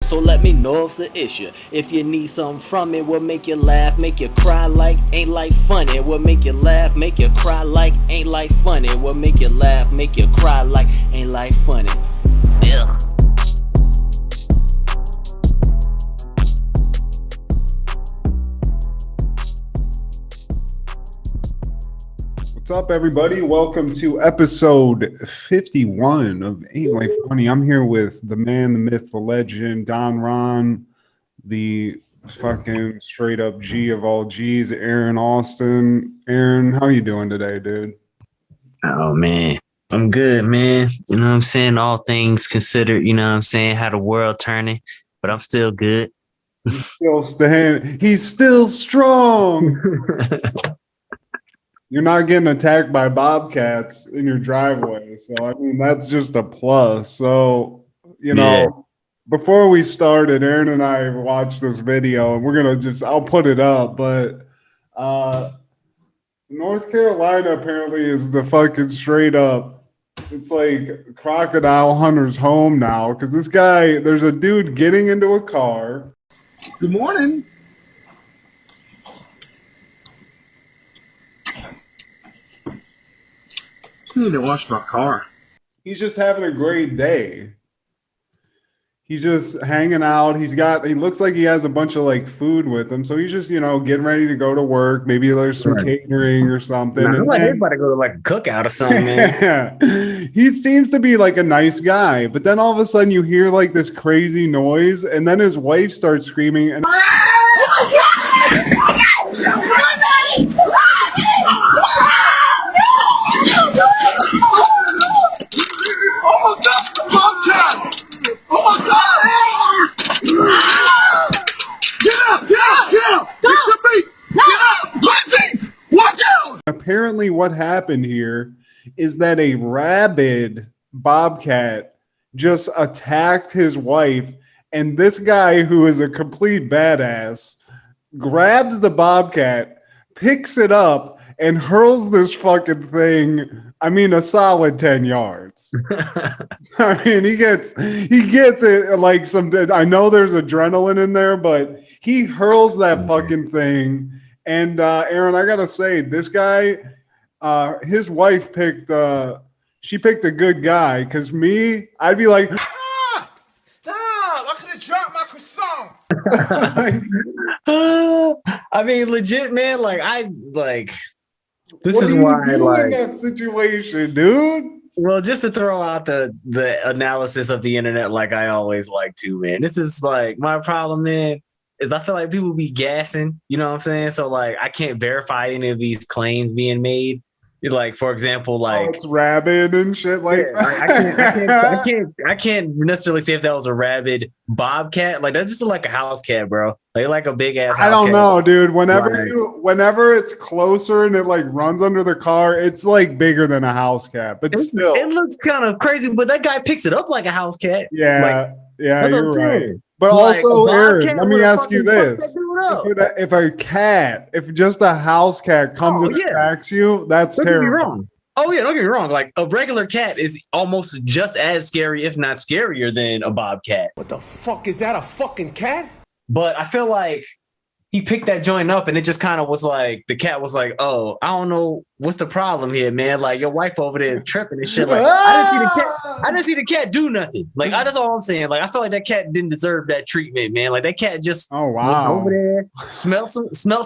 So let me know if it's an issue. If you need something from it, will make you laugh, make you cry like Ain't Life Funny. Will make you laugh, make you cry like Ain't Life Funny. Will make you laugh, make you cry like Ain't Life Funny. Ugh. What's up, everybody? Welcome to episode 51 of Ain't Life Funny. I'm here with the man, the myth, the legend, Don Ron, the fucking straight up G of all G's, Aaron Austin. Aaron, how you doing today, dude? Oh, man. I'm good, man. You know what I'm saying? All things considered, you know what I'm saying? How the world turning, but I'm still good. He's still standing. He's still strong. You're not getting attacked by Bobcats in your driveway. So, I mean, that's just a plus. So, you know, Before we started, Aaron and I watched this video, and we're going to I'll put it up, but North Carolina apparently is the fucking straight up, it's like crocodile hunter's home now, because this guy, there's a dude getting into a car. Good morning. I need to wash my car. He's just having a great day. He's just hanging out. He looks like he has a bunch of like food with him. So he's just, getting ready to go to work. Maybe there's some catering or something. I like everybody go to like a cookout or something, man. Yeah. He seems to be like a nice guy. But then all of a sudden you hear like this crazy noise. And then his wife starts screaming. And Oh my God, the Bobcat! Oh my God! Get up! Get up! Get up! Get the beat! Get up! Crazy! Watch out! apparently what happened here is that a rabid bobcat just attacked his wife. And this guy, who is a complete badass, grabs the bobcat, picks it up, and hurls this fucking thing, I mean, a solid 10 yards. I mean, he gets it like some, I know there's adrenaline in there, but he hurls that fucking thing. And Aaron, I gotta say, this guy, his wife picked a good guy, because me, I'd be like, stop! I could have dropped my croissant. I mean, legit, man. This what is do you why, do in that situation, dude? Well, just to throw out the analysis of the internet, like I always like to, man. This is like my problem, man. Is I feel like people be gassing, you know what I'm saying? So like I can't verify any of these claims being made. Like, for example, like it's rabid and shit like that. I can't necessarily say if that was a rabid bobcat. Like that's just like a house cat, bro. Like a big ass. I don't know, dude. Whenever it's closer and it like runs under the car, it's like bigger than a house cat. But still, it looks kind of crazy. But that guy picks it up like a house cat. Yeah, you're right. But like, also, Aaron, let me ask you this: if just a house cat comes and attacks you, that's terrible. Don't get me wrong. Oh yeah, don't get me wrong. Like a regular cat is almost just as scary, if not scarier, than a bobcat. What the fuck is that? A fucking cat? But I feel like he picked that joint up, and it just kind of was like the cat was like, "Oh, I don't know what's the problem here, man. Like your wife over there tripping and shit. Like I didn't see the cat do nothing. Like that's all I'm saying. Like I feel like that cat didn't deserve that treatment, man. Like that cat just went over there, smelled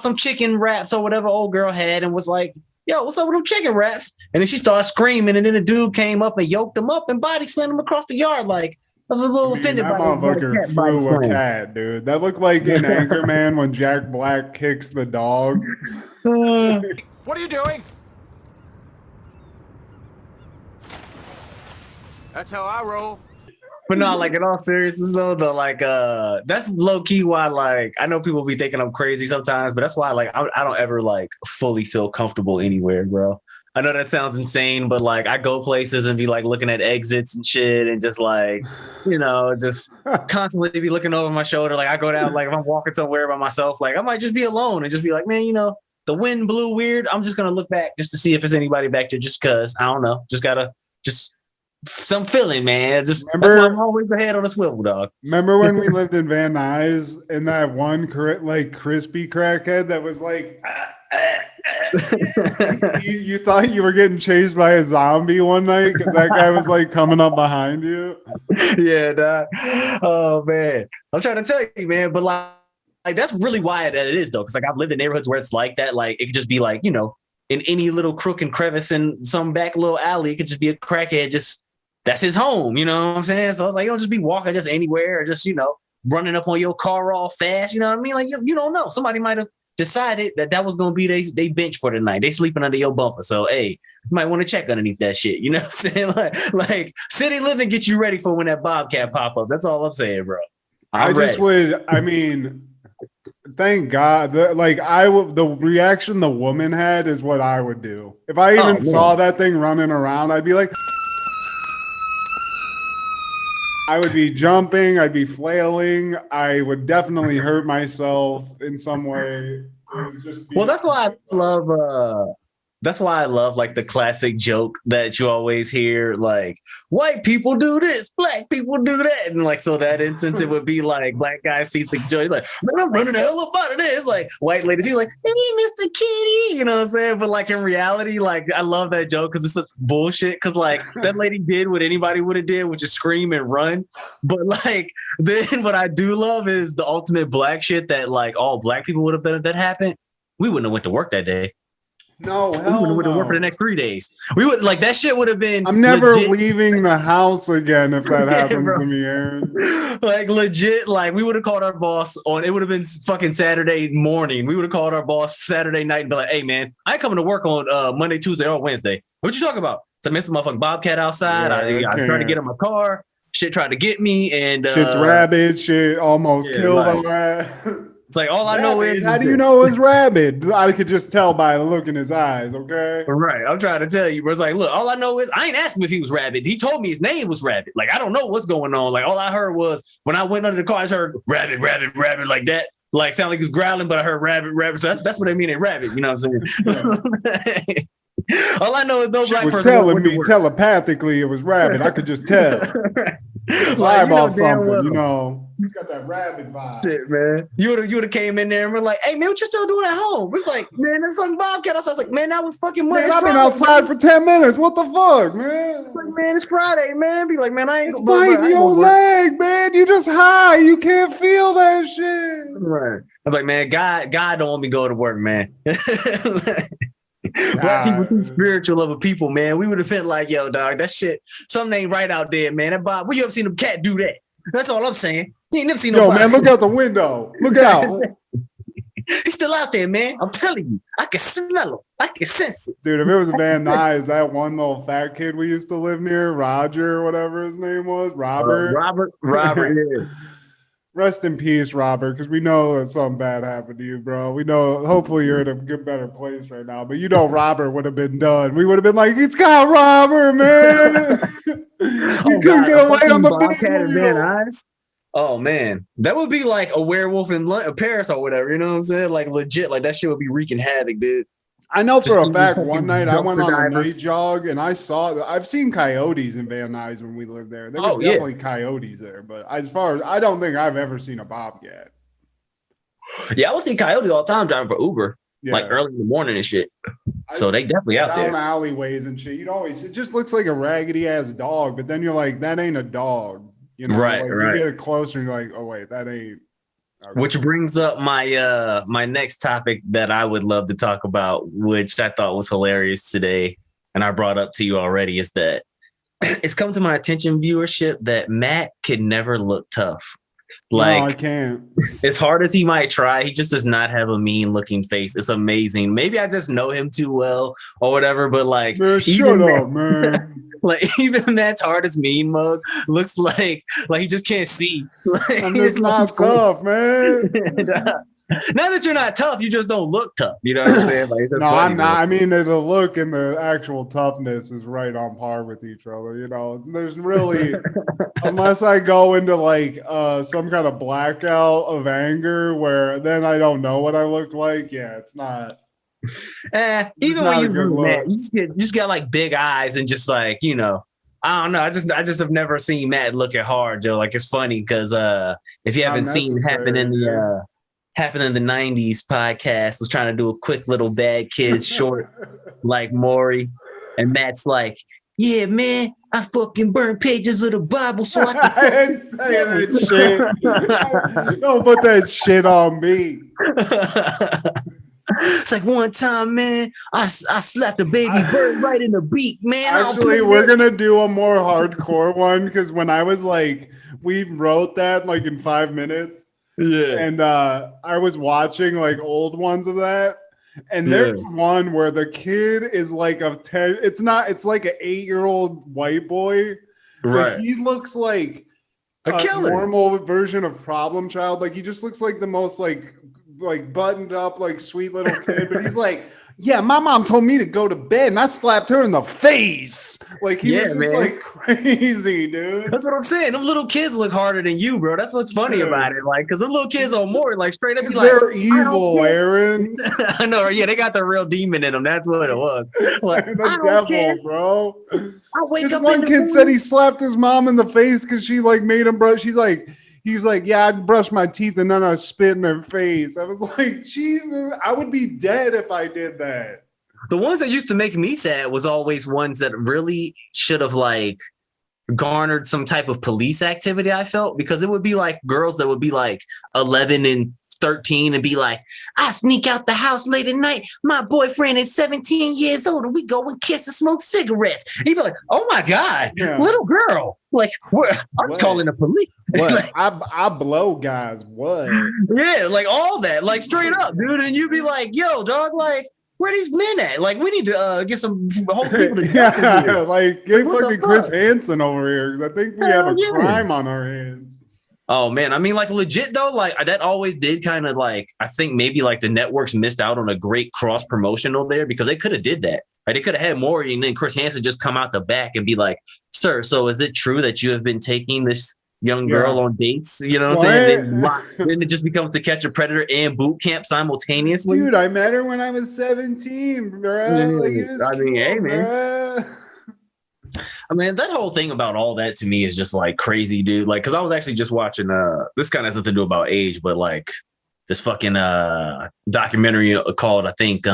some chicken wraps or whatever old girl had, and was like, "Yo, what's up with them chicken wraps?" And then she started screaming, and then the dude came up and yoked him up and body slammed him across the yard like. I was a little offended that by motherfucker flew a cat, dude. That looked like in Anchorman when Jack Black kicks the dog. What are you doing? That's how I roll. But no, like in all seriousness though, that's low key why like I know people be thinking I'm crazy sometimes, but that's why like I don't ever like fully feel comfortable anywhere, bro. I know that sounds insane, but like I go places and be like looking at exits and shit and just like, just constantly be looking over my shoulder. Like I go down, like if I'm walking somewhere by myself, like I might just be alone and just be like, man, the wind blew weird. I'm just going to look back just to see if there's anybody back there just cause I don't know. Just gotta some feeling, man. Just that's Remember- why I'm always ahead on the swivel, dog. Remember when we lived in Van Nuys and that one like crispy crackhead that was like, you thought you were getting chased by a zombie one night because that guy was like coming up behind you? Yeah, dog. Oh man, I'm trying to tell you, man, but like that's really why that it is though, because like I've lived in neighborhoods where it's like that. Like it could just be like, you know, in any little crook and crevice in some back little alley, it could just be a crackhead. Just that's his home, you know what I'm saying? So I was like, you'll just be walking just anywhere, or just, you know, running up on your car all fast. You know what I mean? Like you don't know. Somebody might have decided that was gonna be they bench for the night. They sleeping under your bumper. So hey, you might want to check underneath that shit. You know what I'm saying? Like city living get you ready for when that Bobcat pop up. That's all I'm saying, bro. Thank God. The reaction the woman had is what I would do. If I even saw that thing running around, I'd be like, I would be jumping, I'd be flailing, I would definitely hurt myself in some way. Well, that's why I love like the classic joke that you always hear, like white people do this, black people do that, and like so that instance it would be like black guy sees the joke, he's like, man, I'm running the hell up out of this. Like white ladies, he's like, hey, Mr. Kitty, you know what I'm saying? But like in reality, like I love that joke because it's such bullshit. Because like that lady did what anybody would have did, which is scream and run. But like then what I do love is the ultimate black shit that like all black people would have done if that happened. We wouldn't have went to work that day. No, we would have worked for the next 3 days. We would like that shit would have been. I'm never legit. leaving the house again if that happens bro. to me, Aaron. Like legit, like we would have called our boss on. It would have been fucking Saturday morning. We would have called our boss Saturday night and be like, "Hey man, I ain't coming to work on Monday, Tuesday, or Wednesday. What you talking about?" So I missed the motherfucking Bobcat outside. Yeah, I tried to get in my car. Shit tried to get me, and shit's rabid. Shit almost killed a rat. It's like all I know is how do you know it was rabid? I could just tell by the look in his eyes. Okay, right. I'm trying to tell you, bro. It's like, look, all I know is I ain't asked him if he was rabid. He told me his name was Rabbit. Like I don't know what's going on. Like all I heard was when I went under the car, I heard rabbit, rabbit, rabbit, like that. Like sound like he was growling, but I heard rabbit, rabbit. So that's what they mean in rabbit. You know what I'm saying? All I know is no black was person telling me telepathically it was rabbit. I could just tell. Vibe off something, you know. He's got that rabbit vibe. Shit, man. You would have came in there and we're like, hey man, what you still doing at home? It's like, man, that's fucking Bobcat. I was like, man, that was fucking Monday. I've been outside for 10 minutes. What the fuck, man? Like, man, it's Friday, man. Be like, man, I ain't biting your leg, man. You just high. You can't feel that shit. Right. I'm like, man, God don't want me to go to work, man. Black people too spiritual of a people, man. We would have been like, yo, dog, that shit, something ain't right out there, man. That Bob, where you ever seen a cat do that? That's all I'm saying. You ain't never seen no. Yo, man, look out the window. Look out. He's still out there, man. I'm telling you. I can smell him. I can sense it. Dude, if it was Van Nuys, that one little fat kid we used to live near, Roger, or whatever his name was, Robert. Robert, yeah. Rest in peace, Robert, because we know that something bad happened to you, bro. We know, hopefully you're in a good, better place right now. But you know Robert would have been done. We would have been like, it's got Robert, man. You couldn't get away on the Bobcat and Van Nuys. Oh, man. That would be like a werewolf in Paris or whatever. You know what I'm saying? Like, legit. Like, that shit would be wreaking havoc, dude. I know for a fact one night I went on a night jog and I've seen coyotes in Van Nuys when we lived there. There was definitely coyotes there, but as far as I don't think I've ever seen a bobcat. Yeah, I would see coyotes all the time driving for Uber, like early in the morning and shit. So they definitely out there. Down alleyways and shit. It just looks like a raggedy ass dog, but then you're like, that ain't a dog. You know, right. You get it closer and you're like, oh wait, that ain't. Okay. Which brings up my my next topic that I would love to talk about, which I thought was hilarious today, and I brought up to you already, is that it's come to my attention, viewership, that Matt can never look tough. Like, no, I can't. As hard as he might try, he just does not have a mean looking face. It's amazing. Maybe I just know him too well or whatever, but like, man, shut up, man. Like even Matt's hardest mean mug looks like he just can't see. Like, I'm just not tough, man. Not that you're not tough, you just don't look tough. You know what I'm saying? Like, no, funny, I'm not. I mean, the look and the actual toughness is right on par with each other. You know, there's really, unless I go into like some kind of blackout of anger, where then I don't know what I look like. Yeah, it's not. Even when you do that, you just got like big eyes and just like, you know, I don't know. I just have never seen Matt looking hard, Joe. Like it's funny because if you Not haven't seen Happen in the 90s podcast, was trying to do a quick little bad kids short like Maury. And Matt's like, yeah, man, I fucking burned pages of the Bible so I I didn't say that shit. Don't put that shit on me. It's like one time, man, I slapped a baby bird right in the beak, man. Actually, we're gonna do a more hardcore one because when I was like, we wrote that like in 5 minutes. Yeah. And I was watching like old ones of that. And there's one where the kid is like it's like an 8-year-old white boy. Right. But he looks like a killer. Normal version of Problem Child. Like he just looks like the most like buttoned up, like sweet little kid. But he's like, yeah, my mom told me to go to bed and I slapped her in the face. Like he was just like crazy, dude. That's what I'm saying. Them little kids look harder than you, bro. That's what's funny about it. Like, because the little kids on more like straight up be like, they're evil, Aaron. I know, yeah, they got the real demon in them. That's what it was. Like, the devil, care. Bro. I wake this up. One kid said he slapped his mom in the face because she like made him brush. He's like, yeah, I'd brush my teeth and then I spit in her face. I was like, Jesus, I would be dead if I did that. The ones that used to make me sad was always ones that really should have like garnered some type of police activity, I felt, because it would be like girls that would be like 11 and 13 and be like, I sneak out the house late at night. My boyfriend is 17 years old and we go and kiss and smoke cigarettes. He'd be like, oh my God, little girl. Like, I'm calling the police. What? Like, I blow guys. What? Yeah, like all that, like straight up, dude. And you'd be like, yo, dog, like, where these men at? Like, we need to get some whole people to justice here. Like, get fucking Chris Hansen over here because I think we have a crime on our hands. Oh man, I mean, like legit though, like that always did kind of like, I think maybe like the networks missed out on a great cross promotional there because they could have did that. Right? They could have had Maury and then Chris Hansen just come out the back and be like, sir, so is it true that you have been taking this young girl on dates? You know what I'm saying? Then it just becomes To Catch a Predator and Boot Camp simultaneously. Dude, I met her when I was 17, bro. Like, hey, man. I mean, that whole thing about all that to me is just like crazy, dude. Like, because I was actually just watching this kind of has nothing to do about age, but like this fucking documentary called, I think,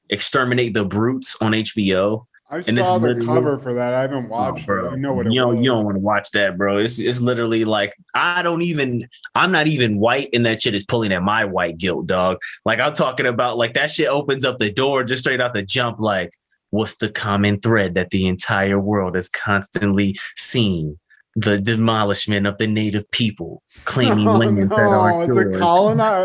Exterminate the Brutes on HBO. I saw the cover for that. I haven't watched it. You know what it was. You don't want to watch that, bro. It's literally like I'm not even white, and that shit is pulling at my white guilt, dog. Like I'm talking about, like that shit opens up the door just straight out the jump. Like, what's the common thread that the entire world is constantly seeing? The demolishment of the native people, claiming land that aren't yours.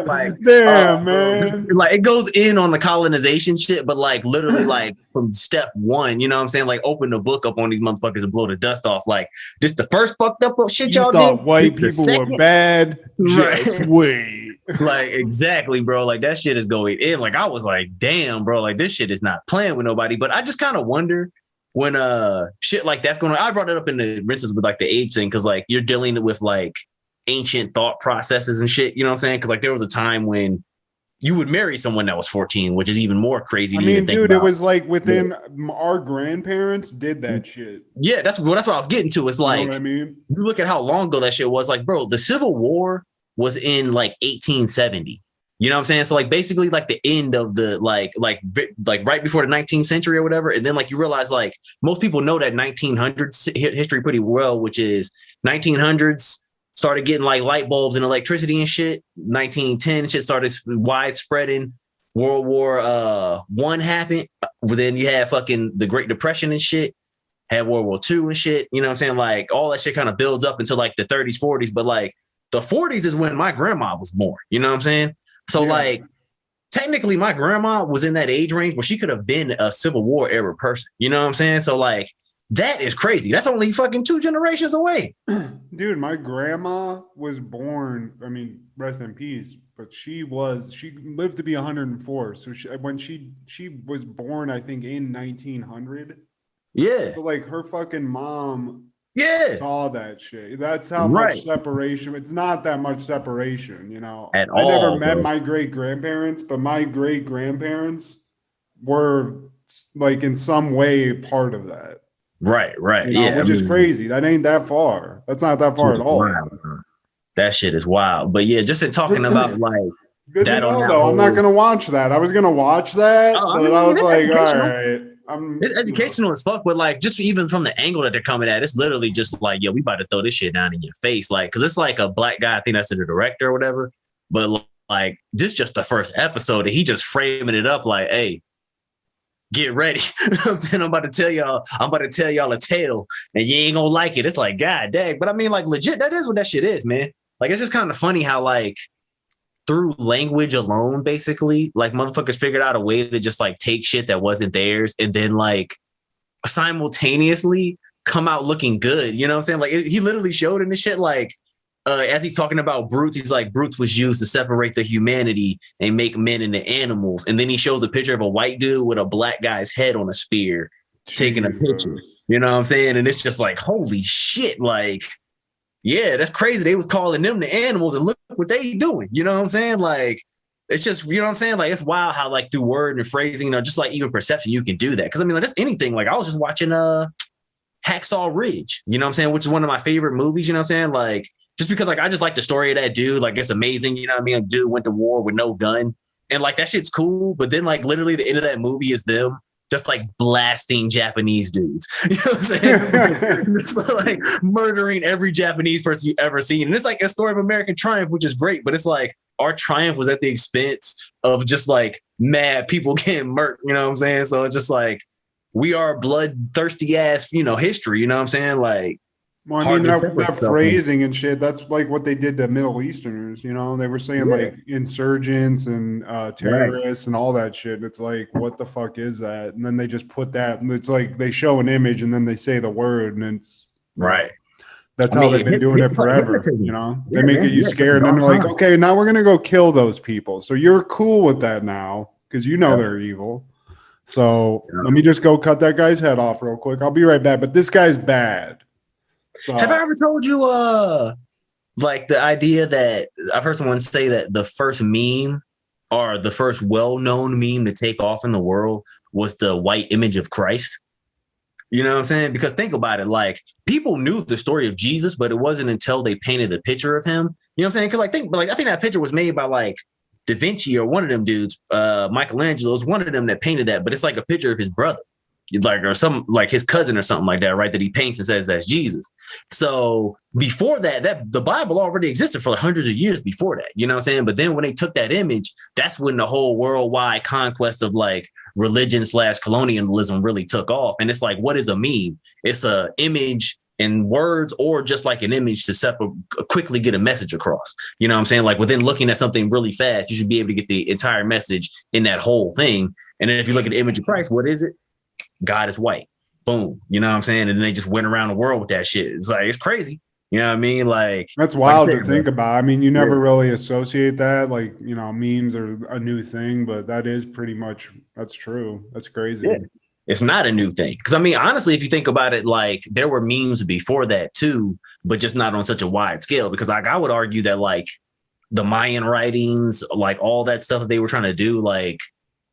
Like, damn, man. Just, like it goes in on the colonization shit, but like literally like from step one, you know what I'm saying? Like open the book up on these motherfuckers and blow the dust off. Like just the first fucked up shit y'all did. White people were bad. Just wait. Like exactly, bro. Like that shit is going in. Like I was like, damn, bro. Like this shit is not playing with nobody. But I just kind of wonder when shit like that's going on. I brought it up in the instance with like the age thing because like you're dealing with like ancient thought processes and shit. You know what I'm saying? Because like there was a time when you would marry someone that was 14, which is even more crazy. I mean, dude, it was like within our grandparents did that shit. Yeah, that's what I was getting to. It's like, you know what I mean? You look at how long ago that shit was. Like, bro, the Civil War was in like 1870. You know what I'm saying? So like basically like the end of the like right before the 19th century or whatever. And then like you realize like most people know that 1900s history pretty well, which is 1900s started getting like light bulbs and electricity and shit. 1910 shit started widespreading. World War I happened. Then you had fucking the Great Depression and shit. Had World War II and shit. You know what I'm saying? Like all that shit kind of builds up until like the 30s, 40s. But like the 40s is when my grandma was born. You know what I'm saying? So like technically my grandma was in that age range where she could have been a Civil War era person. You know what I'm saying? So like that is crazy. That's only fucking 2 generations away. Dude, my grandma was born, I mean, rest in peace, but she lived to be 104. So when she was born, I think in 1900. Yeah. So like her fucking mom saw that shit. That's how much separation. It's not that much separation, you know. At I all, never met bro. my great grandparents, but my great grandparents were like in some way part of that. Right. Yeah, which is crazy. That ain't that far. That's not that far at all. Wild, that shit is wild. But yeah, just in talking about like Good that to know, on that though. whole, I'm not gonna watch that. I was gonna watch that, but I was like, all right. It's educational as fuck, but like just even from the angle that they're coming at, it's literally just like, yo, we about to throw this shit down in your face, like, because it's like a black guy. I think that's the director or whatever. But like, this just the first episode, and he just framing it up like, hey, get ready. I'm about to tell y'all a tale, and you ain't gonna like it. It's like, god dang. But I mean, like, legit, that is what that shit is, man. Like, it's just kind of funny how like through language alone, basically, like motherfuckers figured out a way to just like take shit that wasn't theirs and then like simultaneously come out looking good. You know what I'm saying? Like he literally showed in the shit, like as he's talking about brutes, he's like, brutes was used to separate the humanity and make men into animals. And then he shows a picture of a white dude with a black guy's head on a spear taking a picture. You know what I'm saying? And it's just like, holy shit, like, yeah, that's crazy. They was calling them the animals, and look what they doing. You know what I'm saying? Like, it's just, you know what I'm saying? Like, it's wild how like through word and phrasing, just like even perception, you can do that. Because I mean, like, that's anything. Like, I was just watching Hacksaw Ridge, you know what I'm saying? Which is one of my favorite movies, you know what I'm saying? Like, just because like I just like the story of that dude. Like, it's amazing, you know what I mean? A dude went to war with no gun. And like that shit's cool. But then like literally the end of that movie is them just like blasting Japanese dudes. You know what I'm saying? Just like murdering every Japanese person you've ever seen. And it's like a story of American triumph, which is great. But it's like our triumph was at the expense of just like mad people getting murked. You know what I'm saying? So it's just like we are bloodthirsty ass, history. You know what I'm saying? Like, well, I mean, that phrasing and shit, that's like what they did to Middle Easterners, they were saying like insurgents and terrorists and all that shit. It's like, what the fuck is that? And then they just put that, and it's like they show an image and then they say the word, and it's right. That's how they've been doing it forever. They make you scared, and then they're like, okay, now we're gonna go kill those people. So you're cool with that now because they're evil. So let me just go cut that guy's head off real quick. I'll be right back. But this guy's bad. So, have I ever told you like the idea that I've heard someone say that the first meme or the first well-known meme to take off in the world was the white image of Christ? You know what I'm saying? Because think about it, like people knew the story of Jesus, but it wasn't until they painted a picture of him. You know what I'm saying? Because I think that picture was made by like Da Vinci or one of them dudes. Michelangelo is one of them that painted that, but it's like a picture of his brother. Like, or some like his cousin or something like that, right? That he paints and says that's Jesus. So before that the Bible already existed for like hundreds of years before that, you know what I'm saying? But then when they took that image, that's when the whole worldwide conquest of like religion/colonialism really took off. And it's like, what is a meme? It's a image in words, or just like an image to quickly get a message across. You know what I'm saying? Like within looking at something really fast, you should be able to get the entire message in that whole thing. And then if you look at the image of Christ, what is it? God is white. Boom. You know what I'm saying? And then they just went around the world with that shit. It's like, it's crazy. You know what I mean? Like, that's wild to think about. I mean, you never really associate that. Like, memes are a new thing, but that is pretty much, that's true. That's crazy. Yeah. It's not a new thing. Because I mean, honestly, if you think about it, like there were memes before that too, but just not on such a wide scale. Because like I would argue that like the Mayan writings, like all that stuff that they were trying to do, like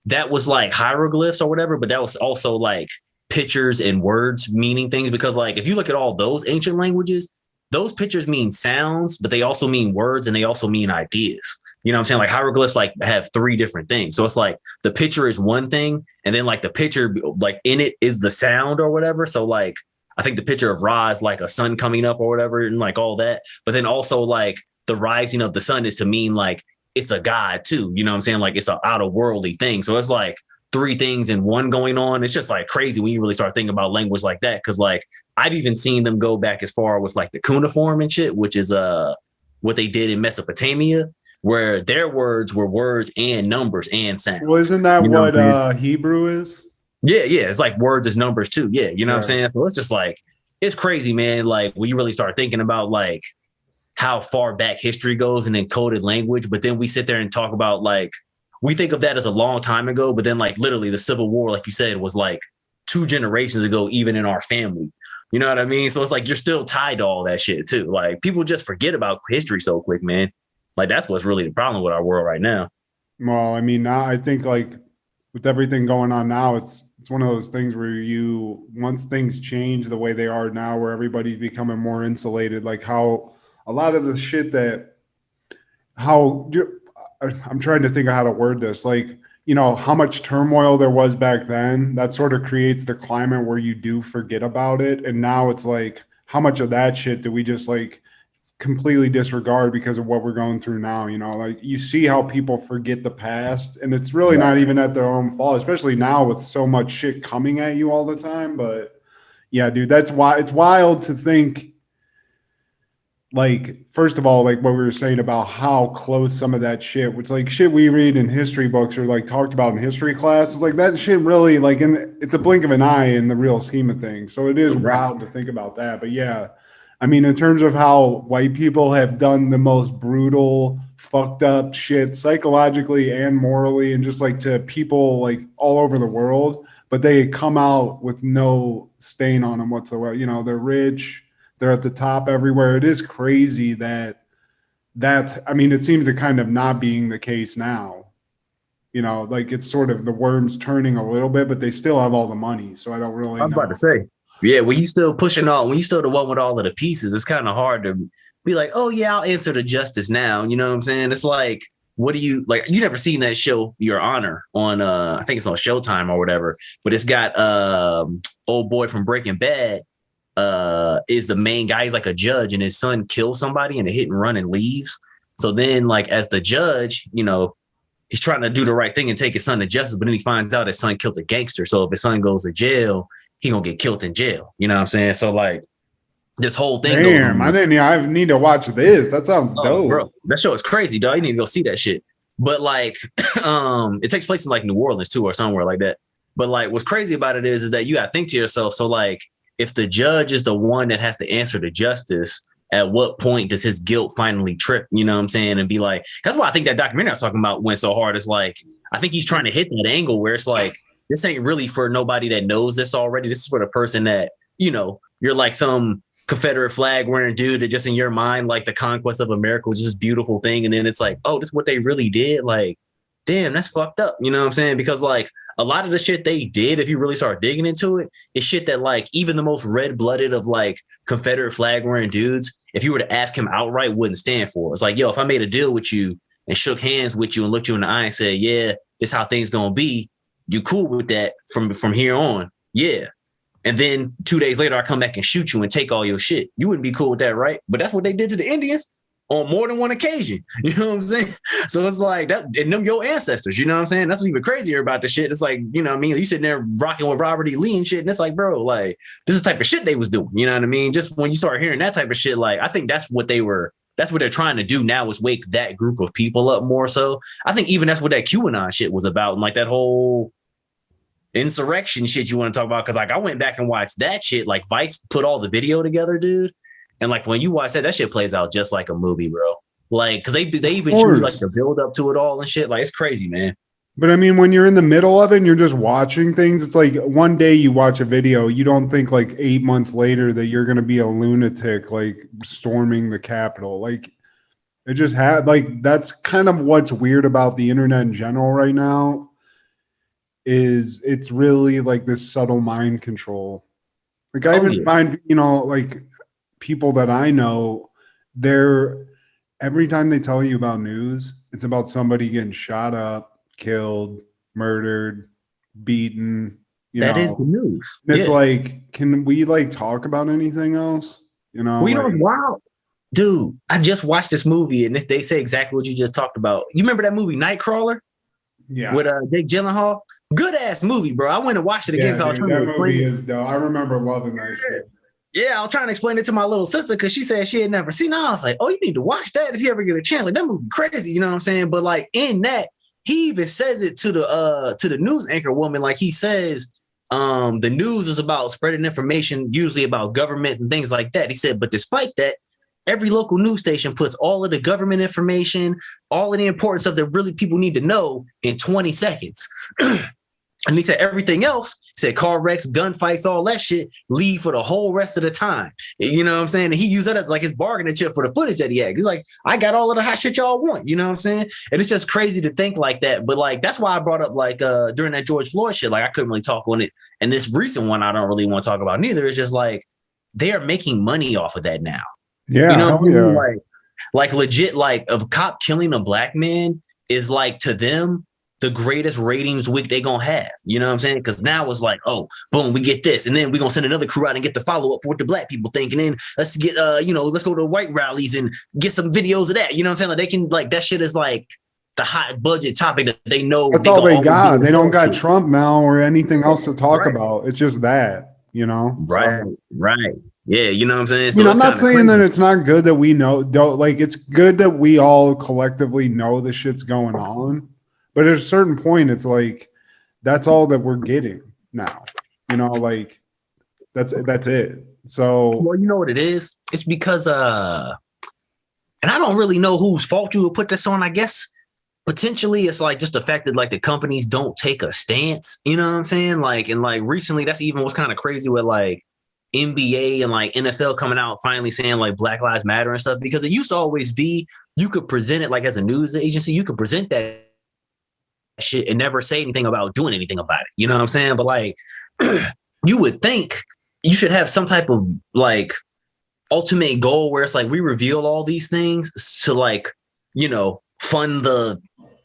that was like hieroglyphs or whatever, but that was also like pictures and words meaning things. Because like if you look at all those ancient languages, those pictures mean sounds, but they also mean words and they also mean ideas. You know what I'm saying? Like hieroglyphs like have three different things. So it's like the picture is one thing, and then like the picture like in it is the sound or whatever. So like I think the picture of Ra is like a sun coming up or whatever, and like all that. But then also like the rising of the sun is to mean like it's a god too. You know what I'm saying? Like it's an outer worldly thing. So it's like three things in one going on. It's just like crazy when you really start thinking about language like that. Cause like I've even seen them go back as far with like the cuneiform and shit, which is what they did in Mesopotamia, where their words were words and numbers and sounds. Well, isn't that what Hebrew is? Yeah. It's like words as numbers too. Yeah. You know what I'm saying? So it's just like, it's crazy, man. Like when you really start thinking about like how far back history goes and encoded language, but then we sit there and talk about like, we think of that as a long time ago, but then like literally the Civil War, like you said, was like 2 generations ago, even in our family. You know what I mean? So it's like, you're still tied to all that shit too. Like people just forget about history so quick, man. Like that's what's really the problem with our world right now. Well, I mean, now I think like with everything going on now, it's it's one of those things where once things change the way they are now, where everybody's becoming more insulated, like how a lot of the shit I'm trying to think of how to word this, like, how much turmoil there was back then, that sort of creates the climate where you do forget about it. And now it's like, how much of that shit do we just like completely disregard because of what we're going through now? Like you see how people forget the past, and it's really not even at their own fault, especially now with so much shit coming at you all the time. But yeah, dude, that's why it's wild to think, like, first of all, like what we were saying about how close some of that shit, which like shit we read in history books or like talked about in history classes, like that shit really, like, it's a blink of an eye in the real scheme of things. So it is wild to think about that. But yeah, I mean, in terms of how white people have done the most brutal, fucked up shit psychologically and morally, and just like to people like all over the world, but they come out with no stain on them whatsoever. They're rich, they're at the top everywhere. It is crazy that I mean, it seems to kind of not being the case now. Like it's sort of the worms turning a little bit, but they still have all the money. So I don't really know. I'm about to say, yeah, when you still when you still the one with all of the pieces, it's kind of hard to be like, oh yeah, I'll answer to justice now. You know what I'm saying? It's like, what do you like? You never seen that show, Your Honor, on I think it's on Showtime or whatever, but it's got old boy from Breaking Bad is the main guy. He's like a judge, and his son kills somebody in a hit and run and leaves. So then, like, as the judge, he's trying to do the right thing and take his son to justice, but then he finds out his son killed a gangster. So if his son goes to jail, he gonna get killed in jail. You know what I'm saying? So like this whole thing goes on. I need to watch this. That sounds dope. Bro, that show is crazy, dog. You need to go see that shit. But like it takes place in like New Orleans too, or somewhere like that. But like what's crazy about it is that you gotta think to yourself, so like if the judge is the one that has to answer to justice, at what point does his guilt finally trip? You know what I'm saying? And be like, that's why I think that documentary I was talking about went so hard. It's like, I think he's trying to hit that angle where it's like, this ain't really for nobody that knows this already. This is for the person that, you're like some Confederate flag wearing dude that just in your mind, like the conquest of America was just this beautiful thing. And then it's like, oh, this is what they really did. Like, damn, that's fucked up. You know what I'm saying? Because like a lot of the shit they did, if you really start digging into it, is shit that like even the most red-blooded of like Confederate flag wearing dudes, if you were to ask him outright, wouldn't stand for. It's like, yo, if I made a deal with you and shook hands with you and looked you in the eye and said, yeah, this is how things gonna be, you cool with that from here on? Yeah. And then 2 days later, I come back and shoot you and take all your shit. You wouldn't be cool with that, right? But that's what they did to the Indians on more than one occasion. You know what I'm saying? So it's like that, and them your ancestors, you know what I'm saying? That's what's even crazier about the shit. It's like, you know what I mean? You sitting there rocking with Robert E. Lee and shit, and it's like, bro, like, this is the type of shit they was doing. You know what I mean? Just when you start hearing that type of shit, like, I think that's what they're trying to do now, is wake that group of people up more so. I think even that's what that QAnon shit was about, and like that whole insurrection shit you want to talk about. Cause like I went back and watched that shit, like Vice put all the video together, dude. And like when you watch that shit plays out just like a movie, bro. Like, cause they even choose like the build up to it all and shit. Like it's crazy, man. But I mean, when you're in the middle of it and you're just watching things, it's like one day you watch a video, you don't think like 8 months later that you're going to be a lunatic, like storming the Capitol. Like it just had like, that's kind of what's weird about the internet in general right now, is it's really like this subtle mind control. Like I even find, like people that I know, every time they tell you about news, it's about somebody getting shot up, killed, murdered, beaten. That is the news. It's like, can we like talk about anything else? Wow. Dude, I just watched this movie and they say exactly what you just talked about. You remember that movie Nightcrawler? Yeah. With Jake Gyllenhaal? Good ass movie, bro. I went and watched it again. Yeah, that movie is dope. I remember loving that shit. Yeah, I was trying to explain it to my little sister because she said she had never seen it. I was like, oh, you need to watch that if you ever get a chance. Like that movie crazy, you know what I'm saying? But like in that, he even says it to the news anchor woman. Like he says, the news is about spreading information, usually about government and things like that. He said, but despite that, every local news station puts all of the government information, all of the importance of that really people need to know in 20 seconds. And he said everything else, he said car wrecks, gunfights, all that shit, leave for the whole rest of the time. You know what I'm saying? And he used that as like his bargaining chip for the footage that he had. He's like, I got all of the hot shit y'all want. You know what I'm saying? And it's just crazy to think like that. But like, that's why I brought up like during that George Floyd shit, like I couldn't really talk on it. And this recent one, I don't really want to talk about neither. It's just like, they are making money off of that now. Yeah. You know what I mean? Yeah. Like legit, like a cop killing a black man is like to them the greatest ratings week they gonna have. You know what I'm saying? Because now it's like, oh, boom, we get this, and then we're gonna send another crew out and get the follow up for what the black people think, and then let's get let's go to white rallies and get some videos of that. You know what I'm saying? Like they can like that shit is like the hot budget topic that they know. That's all they got. They don't got to. Trump now or anything else to talk Right. about. It's just that, you know? Right, So, right. Yeah, you know what I'm saying? I mean, I'm not saying that it's not good that we know, like it's good that we all collectively know the shit's going on. But at a certain point, it's like that's all that we're getting now. You know, like that's it. So well, you know what it is? It's because and I don't really know whose fault you would put this on. I guess potentially it's like just the fact that like the companies don't take a stance. You know what I'm saying? Like and like recently, that's even what's kind of crazy with like NBA and like NFL coming out finally saying like Black Lives Matter and stuff, because it used to always be you could present it like as a news agency, you could present that shit and never say anything about doing anything about it. You know what I'm saying? But like you would think you should have some type of like ultimate goal where it's like we reveal all these things to like, you know, fund the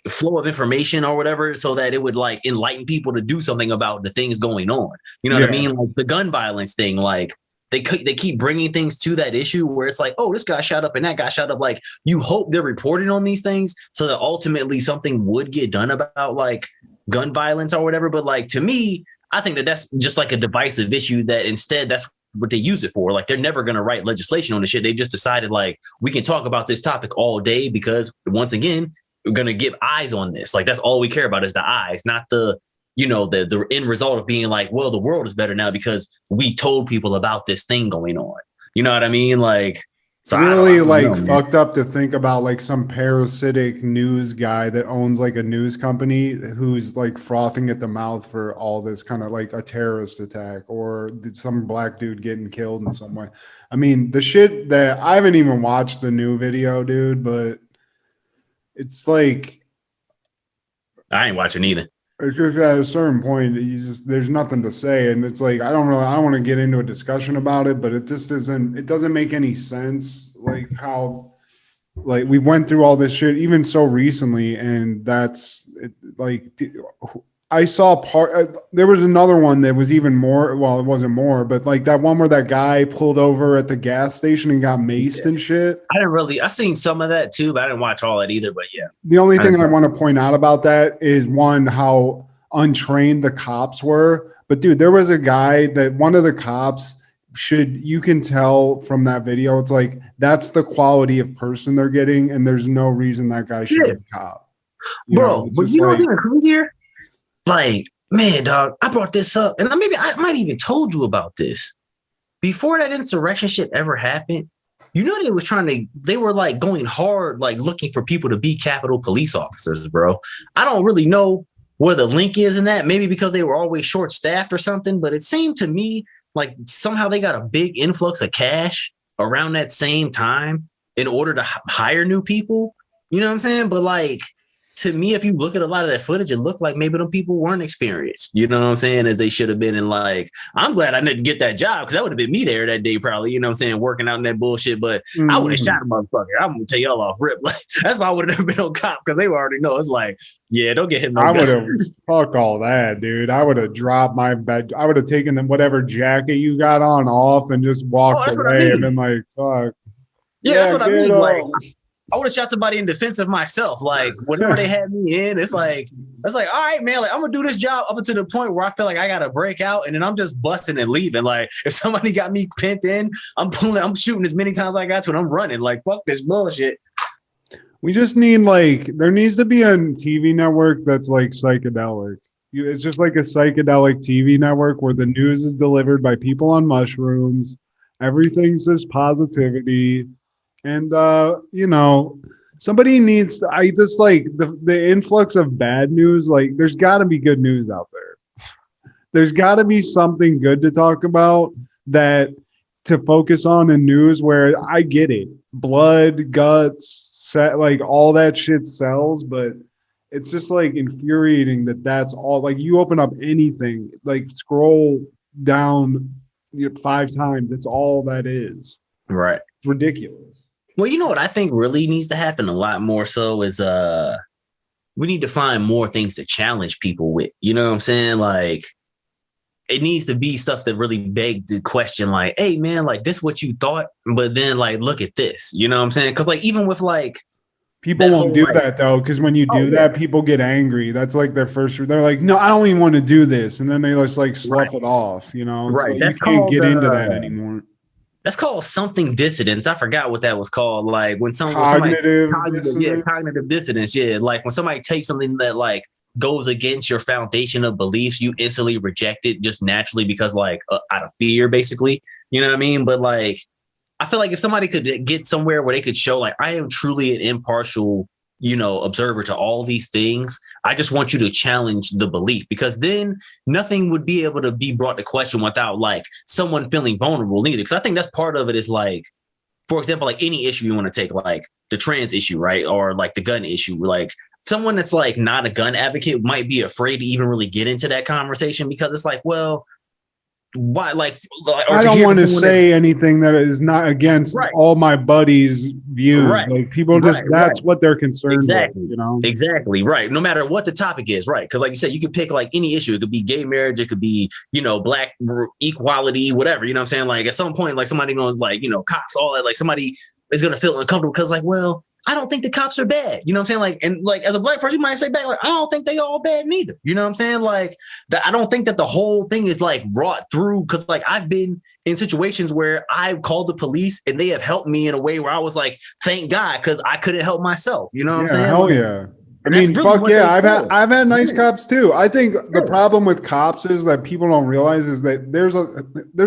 flow of information or whatever, so that it would like enlighten people to do something about the things going on. You know what I mean? Like the gun violence thing, like they keep bringing things to that issue where it's like, oh, this guy shot up and that guy shot up. Like you hope they're reporting on these things so that ultimately something would get done about like gun violence or whatever. But like to me, I think that that's just like a divisive issue that instead that's what they use it for. Like they're never going to write legislation on the shit. They just decided like we can talk about this topic all day because once again, we're going to get eyes on this. Like that's all we care about is the eyes, not the, you know, the end result of being like, well, the world is better now because we told people about this thing going on. You know what I mean? Like, so really like fucked up to think about like some parasitic news guy that owns like a news company who's like frothing at the mouth for all this kind of like a terrorist attack or some black dude getting killed in some way. I mean, the shit that I haven't even watched the new video, dude, but it's like I ain't watching either. It's just at a certain point, there's nothing to say, and it's like I don't want to get into a discussion about it, but it just doesn't make any sense. Like how, like we went through all this shit even so recently, and that's it, like I saw there was another one that was even more. Well, it wasn't more, but like that one where that guy pulled over at the gas station and got maced and shit. I seen some of that too, but I didn't watch all that either. But yeah, the only thing I want to point out about that is one, how untrained the cops were. But dude, there was a guy that one of the cops you can tell from that video. It's like that's the quality of person they're getting, and there's no reason that guy should be a cop. Bro, but you know what's even crazier? Like, man, dog, I brought this up, and I might even told you about this before that insurrection shit ever happened. You know, they were like going hard, like looking for people to be Capitol police officers, bro. I don't really know where the link is in that. Maybe because they were always short staffed or something, but it seemed to me like somehow they got a big influx of cash around that same time in order to hire new people. You know what I'm saying? But like, to me, if you look at a lot of that footage, it looked like maybe them people weren't experienced, you know what I'm saying, as they should have been. And like, I'm glad I didn't get that job because that would have been me there that day probably, you know what I'm saying, working out in that bullshit. But I would have shot a motherfucker. I'm going to tell y'all off rip. Like, that's why I would have never been on cop because they already know. It's like, yeah, don't get hit. I would have, fuck all that, dude. I would have dropped my bed. I would have taken whatever jacket you got on off and just walked away and been like, fuck. Yeah, that's what I mean. Like, I would have shot somebody in defense of myself. Like whenever they had me in, it's like all right, man. Like I'm gonna do this job up until the point where I feel like I gotta break out, and then I'm just busting and leaving. Like if somebody got me pinned in, I'm shooting as many times as I got to, and I'm running. Like fuck this bullshit. We just need there needs to be a TV network that's like psychedelic. It's just like a psychedelic TV network where the news is delivered by people on mushrooms. Everything's just positivity. And, you know, somebody needs, the influx of bad news, like there's got to be good news out there. there's got to be something good to talk about that to focus on in news where I get it. Blood, guts, like all that shit sells, but it's just like infuriating that that's all. Like you open up anything, like scroll down 5 times, that's all that is. Right. It's ridiculous. Well, you know what I think really needs to happen a lot more so is we need to find more things to challenge people with. You know what I'm saying? Like it needs to be stuff that really beg the question, like, hey man, like this what you thought, but then like look at this. You know what I'm saying? Because like even with like people won't do that though, because when you do that, people get angry. That's like their first. They're like, no, I don't even want to do this, and then they just like slough it off. You know, it's like, That's you can't get into that called, anymore. That's called something dissidence. I forgot what that was called. Like when cognitive dissonance. Cognitive dissonance. Yeah, like when somebody takes something that like goes against your foundation of beliefs, you instantly reject it just naturally because like out of fear, basically. You know what I mean? But like, I feel like if somebody could get somewhere where they could show like I am truly an impartial, observer to all these things. I just want you to challenge the belief, because then nothing would be able to be brought to question without like someone feeling vulnerable neither. Because I think that's part of it is like, for example, like any issue you want to take, like the trans issue, right? Or like the gun issue, like someone that's like not a gun advocate might be afraid to even really get into that conversation because it's like, well, why? Like I don't want to say anything that is not against all my buddies' views. Like people just that's what they're concerned with. Exactly, right. No matter what the topic is, right? Because like you said, you could pick like any issue. It could be gay marriage, it could be black equality, whatever. You know what I'm saying? Like at some point, like somebody knows, like cops, all that. Like somebody is gonna feel uncomfortable because like, well, I don't think the cops are bad. You know what I'm saying? Like, and like as a black person, you might say back, like, I don't think they all bad neither. You know what I'm saying? Like that, I don't think that the whole thing is like wrought through, because like I've been in situations where I've called the police and they have helped me in a way where I was like, thank God, because I couldn't help myself. You know what I'm saying? Hell yeah. I mean, fuck yeah, I've had nice cops too. I think the problem with cops is that people don't realize is that there's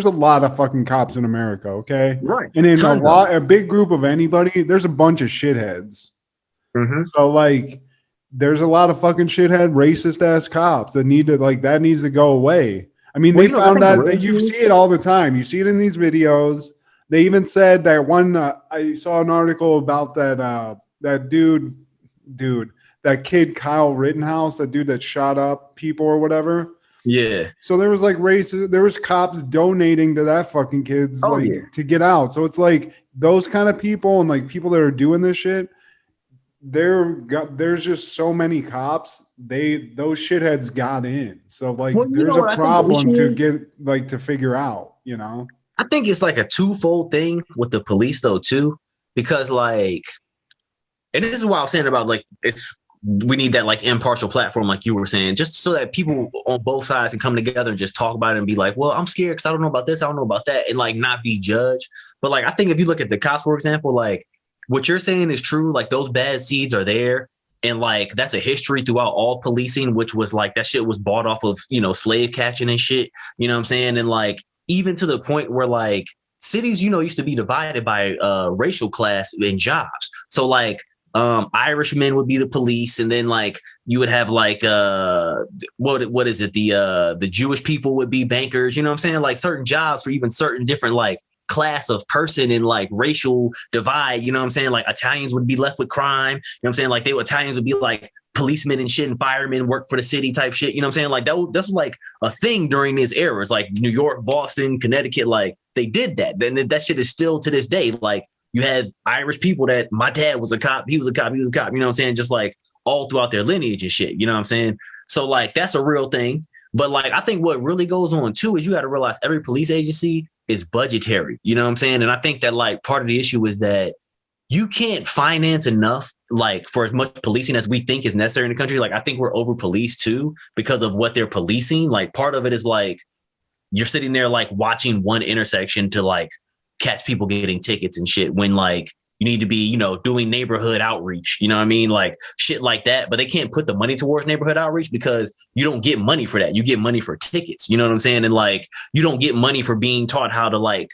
a lot of fucking cops in America, okay? Right. And in a big group of anybody, there's a bunch of shitheads. Mm-hmm. So like, there's a lot of fucking shithead, racist ass cops that needs to go away. I mean, they found out that you see it all the time. You see it in these videos. They even said that one. I saw an article about that dude. That kid, Kyle Rittenhouse, that dude that shot up people or whatever. Yeah. So there was like there was cops donating to that fucking kid's to get out. So it's like those kind of people and like people that are doing this shit, there's just so many cops. Those shitheads got in. So like there's a problem to get like to figure out, I think it's like a twofold thing with the police though too, because like, and this is what I was saying about like we need that like impartial platform, like you were saying, just so that people on both sides can come together and just talk about it and be like, well, I'm scared because I don't know about this, I don't know about that, and like not be judged. But like I think if you look at the cops, for example, like what you're saying is true. Like those bad seeds are there, and like that's a history throughout all policing, which was like that shit was bought off of slave catching and shit. You know what I'm saying? And like even to the point where like cities used to be divided by racial class and jobs. So like Irishmen would be the police, and then like you would have like what is it, the Jewish people would be bankers, you know what I'm saying, like certain jobs for even certain different like class of person and like racial divide, you know what I'm saying, like Italians would be left with crime, you know what I'm saying, like Italians would be like policemen and shit, and firemen work for the city type shit, you know what I'm saying, like that's like a thing during these eras, like New York, Boston, Connecticut, like they did that, and that shit is still to this day. Like you had Irish people that my dad was a cop, he was a cop, you know what I'm saying? Just like all throughout their lineage and shit, you know what I'm saying? So like, that's a real thing. But like, I think what really goes on too, is you got to realize every police agency is budgetary, you know what I'm saying? And I think that like part of the issue is that you can't finance enough, like for as much policing as we think is necessary in the country. Like I think we're over policed too, because of what they're policing. Like part of it is like, you're sitting there like watching one intersection to like catch people getting tickets and shit, when like you need to be, doing neighborhood outreach, you know what I mean? Like shit like that. But they can't put the money towards neighborhood outreach because you don't get money for that. You get money for tickets, you know what I'm saying? And like, you don't get money for being taught how to like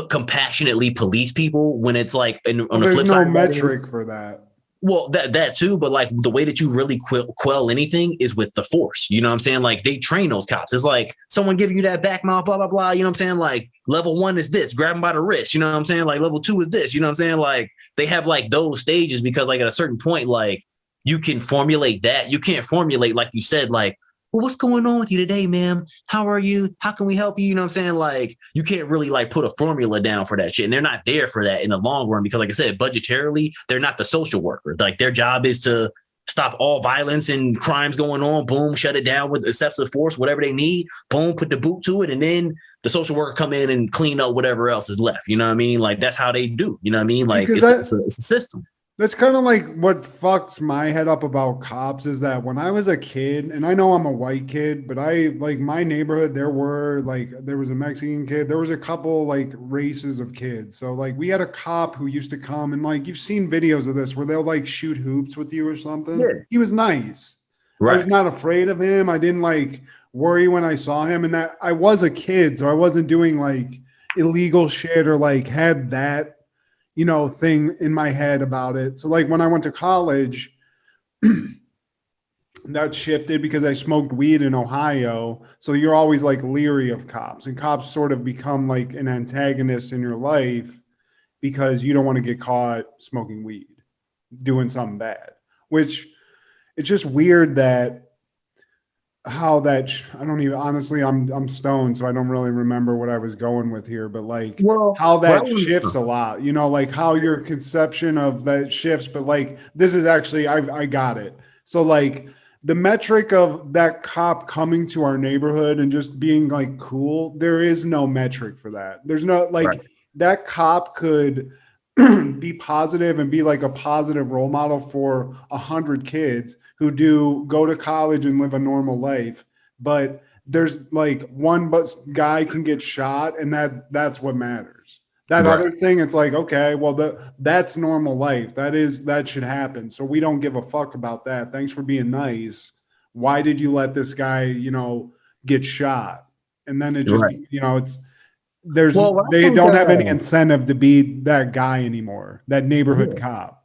compassionately police people, when it's like on the flip side. There's no metric for that. Well, that too, but like the way that you really quell anything is with the force. You know what I'm saying? Like they train those cops. It's like someone giving you that back mouth, blah, blah, blah. You know what I'm saying? Like level 1 is this, grab them by the wrist. You know what I'm saying? Like level 2 is this. You know what I'm saying? Like they have like those stages because like at a certain point, like you can formulate that. You can't formulate, like you said, like, well, what's going on with you today, ma'am? How are you? How can we help you? You know what I'm saying? Like, you can't really like put a formula down for that shit. And they're not there for that in the long run because, like I said, budgetarily, they're not the social worker. Like, their job is to stop all violence and crimes going on. Boom, shut it down with excessive force, whatever they need. Boom, put the boot to it. And then the social worker come in and clean up whatever else is left. You know what I mean? Like, that's how they do. You know what I mean? Like, it's a system. That's kind of like what fucks my head up about cops is that when I was a kid, and I know I'm a white kid, but I like my neighborhood, there was a Mexican kid, there was a couple like races of kids. So like we had a cop who used to come and like you've seen videos of this where they'll like shoot hoops with you or something. Yeah. He was nice. Right. I was not afraid of him. I didn't like worry when I saw him, and that I was a kid, so I wasn't doing like illegal shit or like had that thing in my head about it. So like when I went to college, that shifted because I smoked weed in Ohio. So you're always like leery of cops, and cops sort of become like an antagonist in your life because you don't want to get caught smoking weed, doing something bad, which it's just weird that how that I don't even honestly I'm stoned, so I don't really remember what I was going with here, but like how that shifts a lot, like how your conception of that shifts. But like this is actually I got it. So like the metric of that cop coming to our neighborhood and just being like cool, there is no metric for that. There's no like that cop could be positive and be like a positive role model for 100 kids who go to college and live a normal life, but there's like one guy can get shot, and that's what matters. That other thing, it's like, okay, well that's normal life. That should happen. So we don't give a fuck about that. Thanks for being nice. Why did you let this guy, get shot? And then it just, it's they don't have any incentive to be that guy anymore, that neighborhood cop.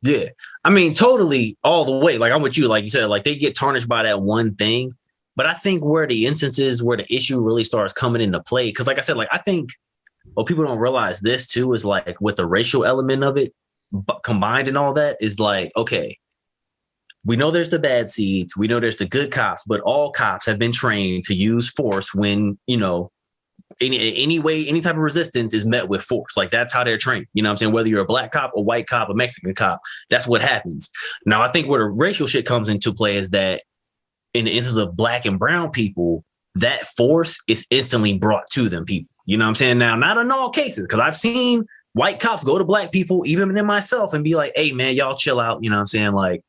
Yeah. I mean, totally all the way. Like I'm with you, like you said, like they get tarnished by that one thing. But I think where the instances where the issue really starts coming into play, because like I said, like I think what people don't realize this too is like with the racial element of it combined and all that is like, okay, we know there's the bad seeds, we know there's the good cops, but all cops have been trained to use force when, any way, any type of resistance is met with force. Like that's how they're trained. You know what I'm saying? Whether you're a black cop, a white cop, a Mexican cop, that's what happens. Now, I think where the racial shit comes into play is that in the instance of black and brown people, that force is instantly brought to them people. You know what I'm saying? Now, not in all cases, because I've seen white cops go to black people, even in myself, and be like, hey, man, y'all chill out. You know what I'm saying? Like,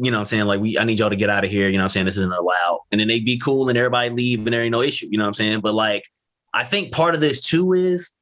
I need y'all to get out of here. You know what I'm saying? This isn't allowed. And then they be cool and everybody leave and there ain't no issue. You know what I'm saying? But like, I think part of this too is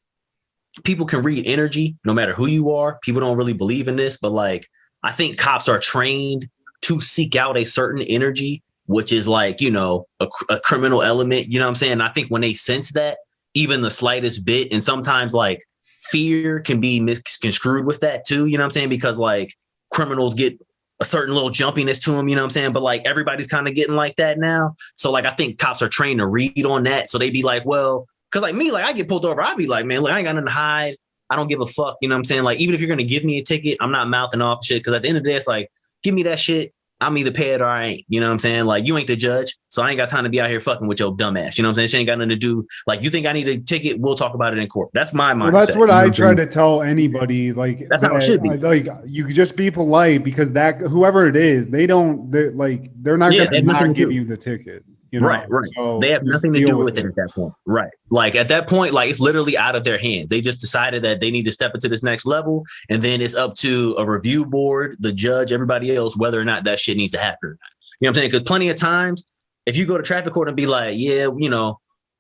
people can read energy no matter who you are. People don't really believe in this, but like, I think cops are trained to seek out a certain energy, which is like, a criminal element. You know what I'm saying? And I think when they sense that, even the slightest bit, and sometimes like fear can be misconstrued with that too. You know what I'm saying? Because like criminals get a certain little jumpiness to them, you know what I'm saying? But like everybody's kind of getting like that now. So like I think cops are trained to read on that. So they be like, well, because like me, like I get pulled over, I'll be like, man, look, I ain't got nothing to hide. I don't give a fuck. You know what I'm saying? Like, even if you're going to give me a ticket, I'm not mouthing off shit. Because at the end of the day, it's like, give me that shit. I'm either pay it or I ain't. You know what I'm saying? Like, you ain't the judge. So I ain't got time to be out here fucking with your dumb ass. You know what I'm saying? She ain't got nothing to do. Like, you think I need a ticket? We'll talk about it in court. That's my mindset. Well, that's what I try to tell anybody. Like, that's how it should be. Like, you could just be polite because that whoever it is, they're not going to not give you the ticket. Right. So they have nothing to do with it at that point. Right. Like at that point, like it's literally out of their hands. They just decided that they need to step into this next level. And then it's up to a review board, the judge, everybody else, whether or not that shit needs to happen or not. You know what I'm saying? Because plenty of times, if you go to traffic court and be like, yeah,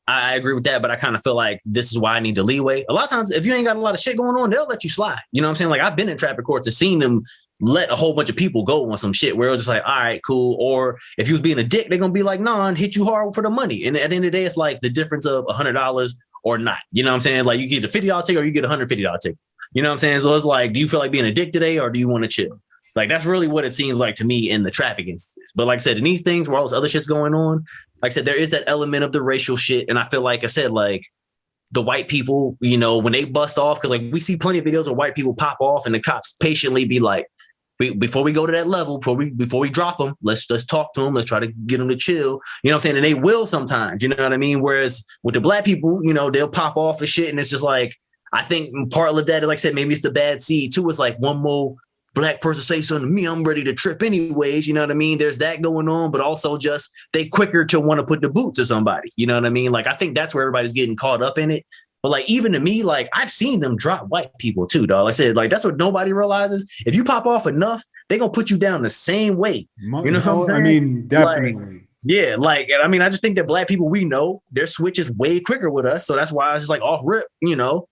I agree with that, but I kind of feel like this is why I need the leeway. A lot of times, if you ain't got a lot of shit going on, they'll let you slide. You know what I'm saying? Like I've been in traffic courts and seen them let a whole bunch of people go on some shit where it was just like, all right, cool. Or if you was being a dick, they're going to be like, no, and hit you hard for the money. And at the end of the day, it's like the difference of $100 or not. You know what I'm saying? Like you get a $50 ticket or you get a $150 ticket. You know what I'm saying? So it's like, do you feel like being a dick today or do you want to chill? Like that's really what it seems like to me in the traffic instances. But like I said, in these things where all this other shit's going on, like I said, there is that element of the racial shit. And I feel like I said, like the white people, you know, when they bust off, because like we see plenty of videos where white people pop off and the cops patiently be like, before we go to that level, before we drop them, let's talk to them. Let's try to get them to chill. You know what I'm saying? And they will sometimes, you know what I mean? Whereas with the black people, you know, they'll pop off and shit. And it's just like, I think part of that, like I said, maybe it's the bad seed too. It's like one more black person say something to me, I'm ready to trip anyways. You know what I mean? There's that going on, but also just they quicker to want to put the boot to somebody. You know what I mean? Like, I think that's where everybody's getting caught up in it. But like, even to me, like I've seen them drop white people too, dog. Like I said, like that's what nobody realizes. If you pop off enough, they're going to put you down the same way. You know what I'm saying? I mean, definitely. Like, yeah. Like, I mean, I just think that black people, we know their switch is way quicker with us. So that's why I was just like off rip, you know.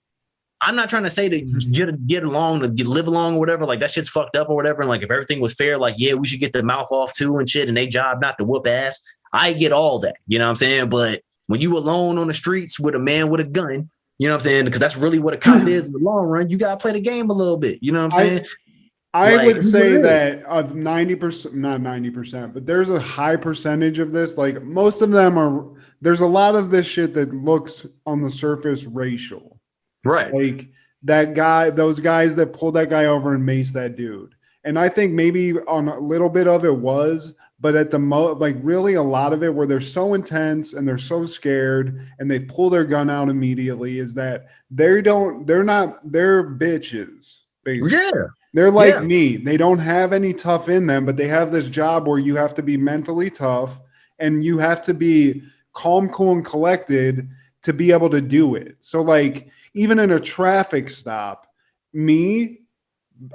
I'm not trying to say to get along, to live along or whatever. Like that shit's fucked up or whatever. And like, if everything was fair, like, yeah, we should get the mouth off too and shit. And they job not to whoop ass. I get all that, you know what I'm saying? But when you alone on the streets with a man with a gun, you know what I'm saying? Because that's really what a cop is in the long run. You got to play the game a little bit. You know what I'm saying? I would say that of 90%, not 90%, but there's a high percentage of this. Like most of them are, there's a lot of this shit that looks on the surface racial. Right. Like that guy, those guys that pulled that guy over and maced that dude. And I think maybe on a little bit of it was, but at the like really a lot of it where they're so intense and they're so scared and they pull their gun out immediately is that they're bitches, basically. Yeah. They're like me. They don't have any tough in them, but they have this job where you have to be mentally tough and you have to be calm, cool, and collected to be able to do it. So like even in a traffic stop, me,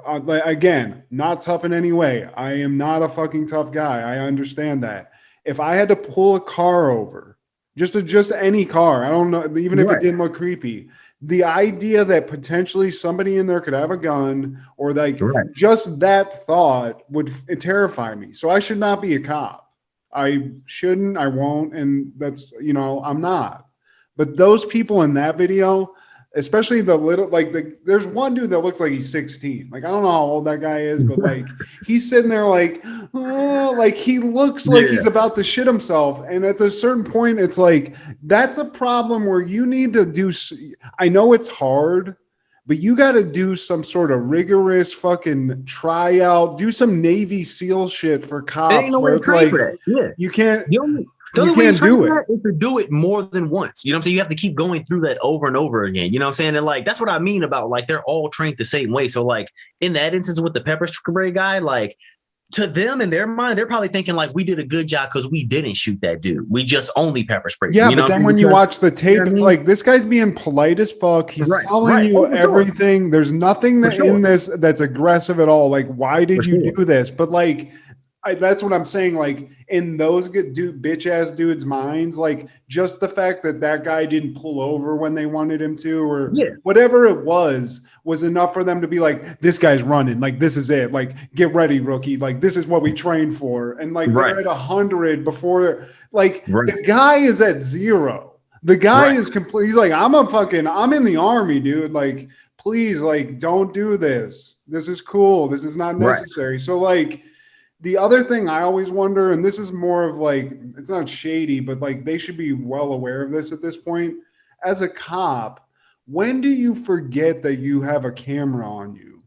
again, not tough in any way. I am not a fucking tough guy. I understand that. If I had to pull a car over, just any car, I don't know, even if it didn't look creepy, the idea that potentially somebody in there could have a gun or like just that thought would terrify me. So I should not be a cop. I shouldn't, I won't. And that's, you know, I'm not. But those people in that video, especially the little, like there's one dude that looks like he's 16. Like, I don't know how old that guy is, but like he's sitting there like, oh, like he looks like he's about to shit himself. And at a certain point, it's like, that's a problem where you need to do, I know it's hard, but you got to do some sort of rigorous fucking tryout, do some Navy SEAL shit for cops where it's like, you can't. The only way you do it is to do it more than once. You know what I'm saying? You have to keep going through that over and over again. You know what I'm saying? And like, that's what I mean about like, they're all trained the same way. So like in that instance with the pepper spray guy, like to them in their mind, they're probably thinking like we did a good job because we didn't shoot that dude. We just only pepper sprayed. Yeah, you know but then when you watch the tape, it's like this guy's being polite as fuck. He's telling you everything. There's nothing in this that's aggressive at all. Like, why did you do this? But like, that's what I'm saying. Like in those bitch ass dudes' minds, like just the fact that that guy didn't pull over when they wanted him to, or whatever it was enough for them to be like, this guy's running. Like, this is it. Like, get ready, rookie. Like, this is what we trained for. And like, they're at 100 before, like the guy is at 0. The guy is complete. He's like, I'm in the army, dude. Like, please, like, don't do this. This is cool. This is not necessary. So like, the other thing I always wonder, and this is more of like, it's not shady, but like they should be well aware of this at this point. As a cop, when do you forget that you have a camera on you?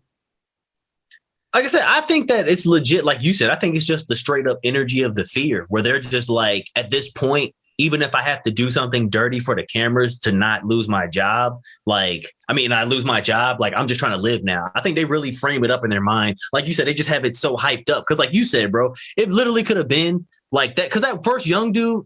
Like I said, I think that it's legit. Like you said, I think it's just the straight up energy of the fear where they're just like, at this point, even if I have to do something dirty for the cameras to not lose my job, like, I mean, I lose my job, like, I'm just trying to live now. I think they really frame it up in their mind. Like you said, they just have it so hyped up. Cause like you said, bro, it literally could have been like that. Cause that first young dude,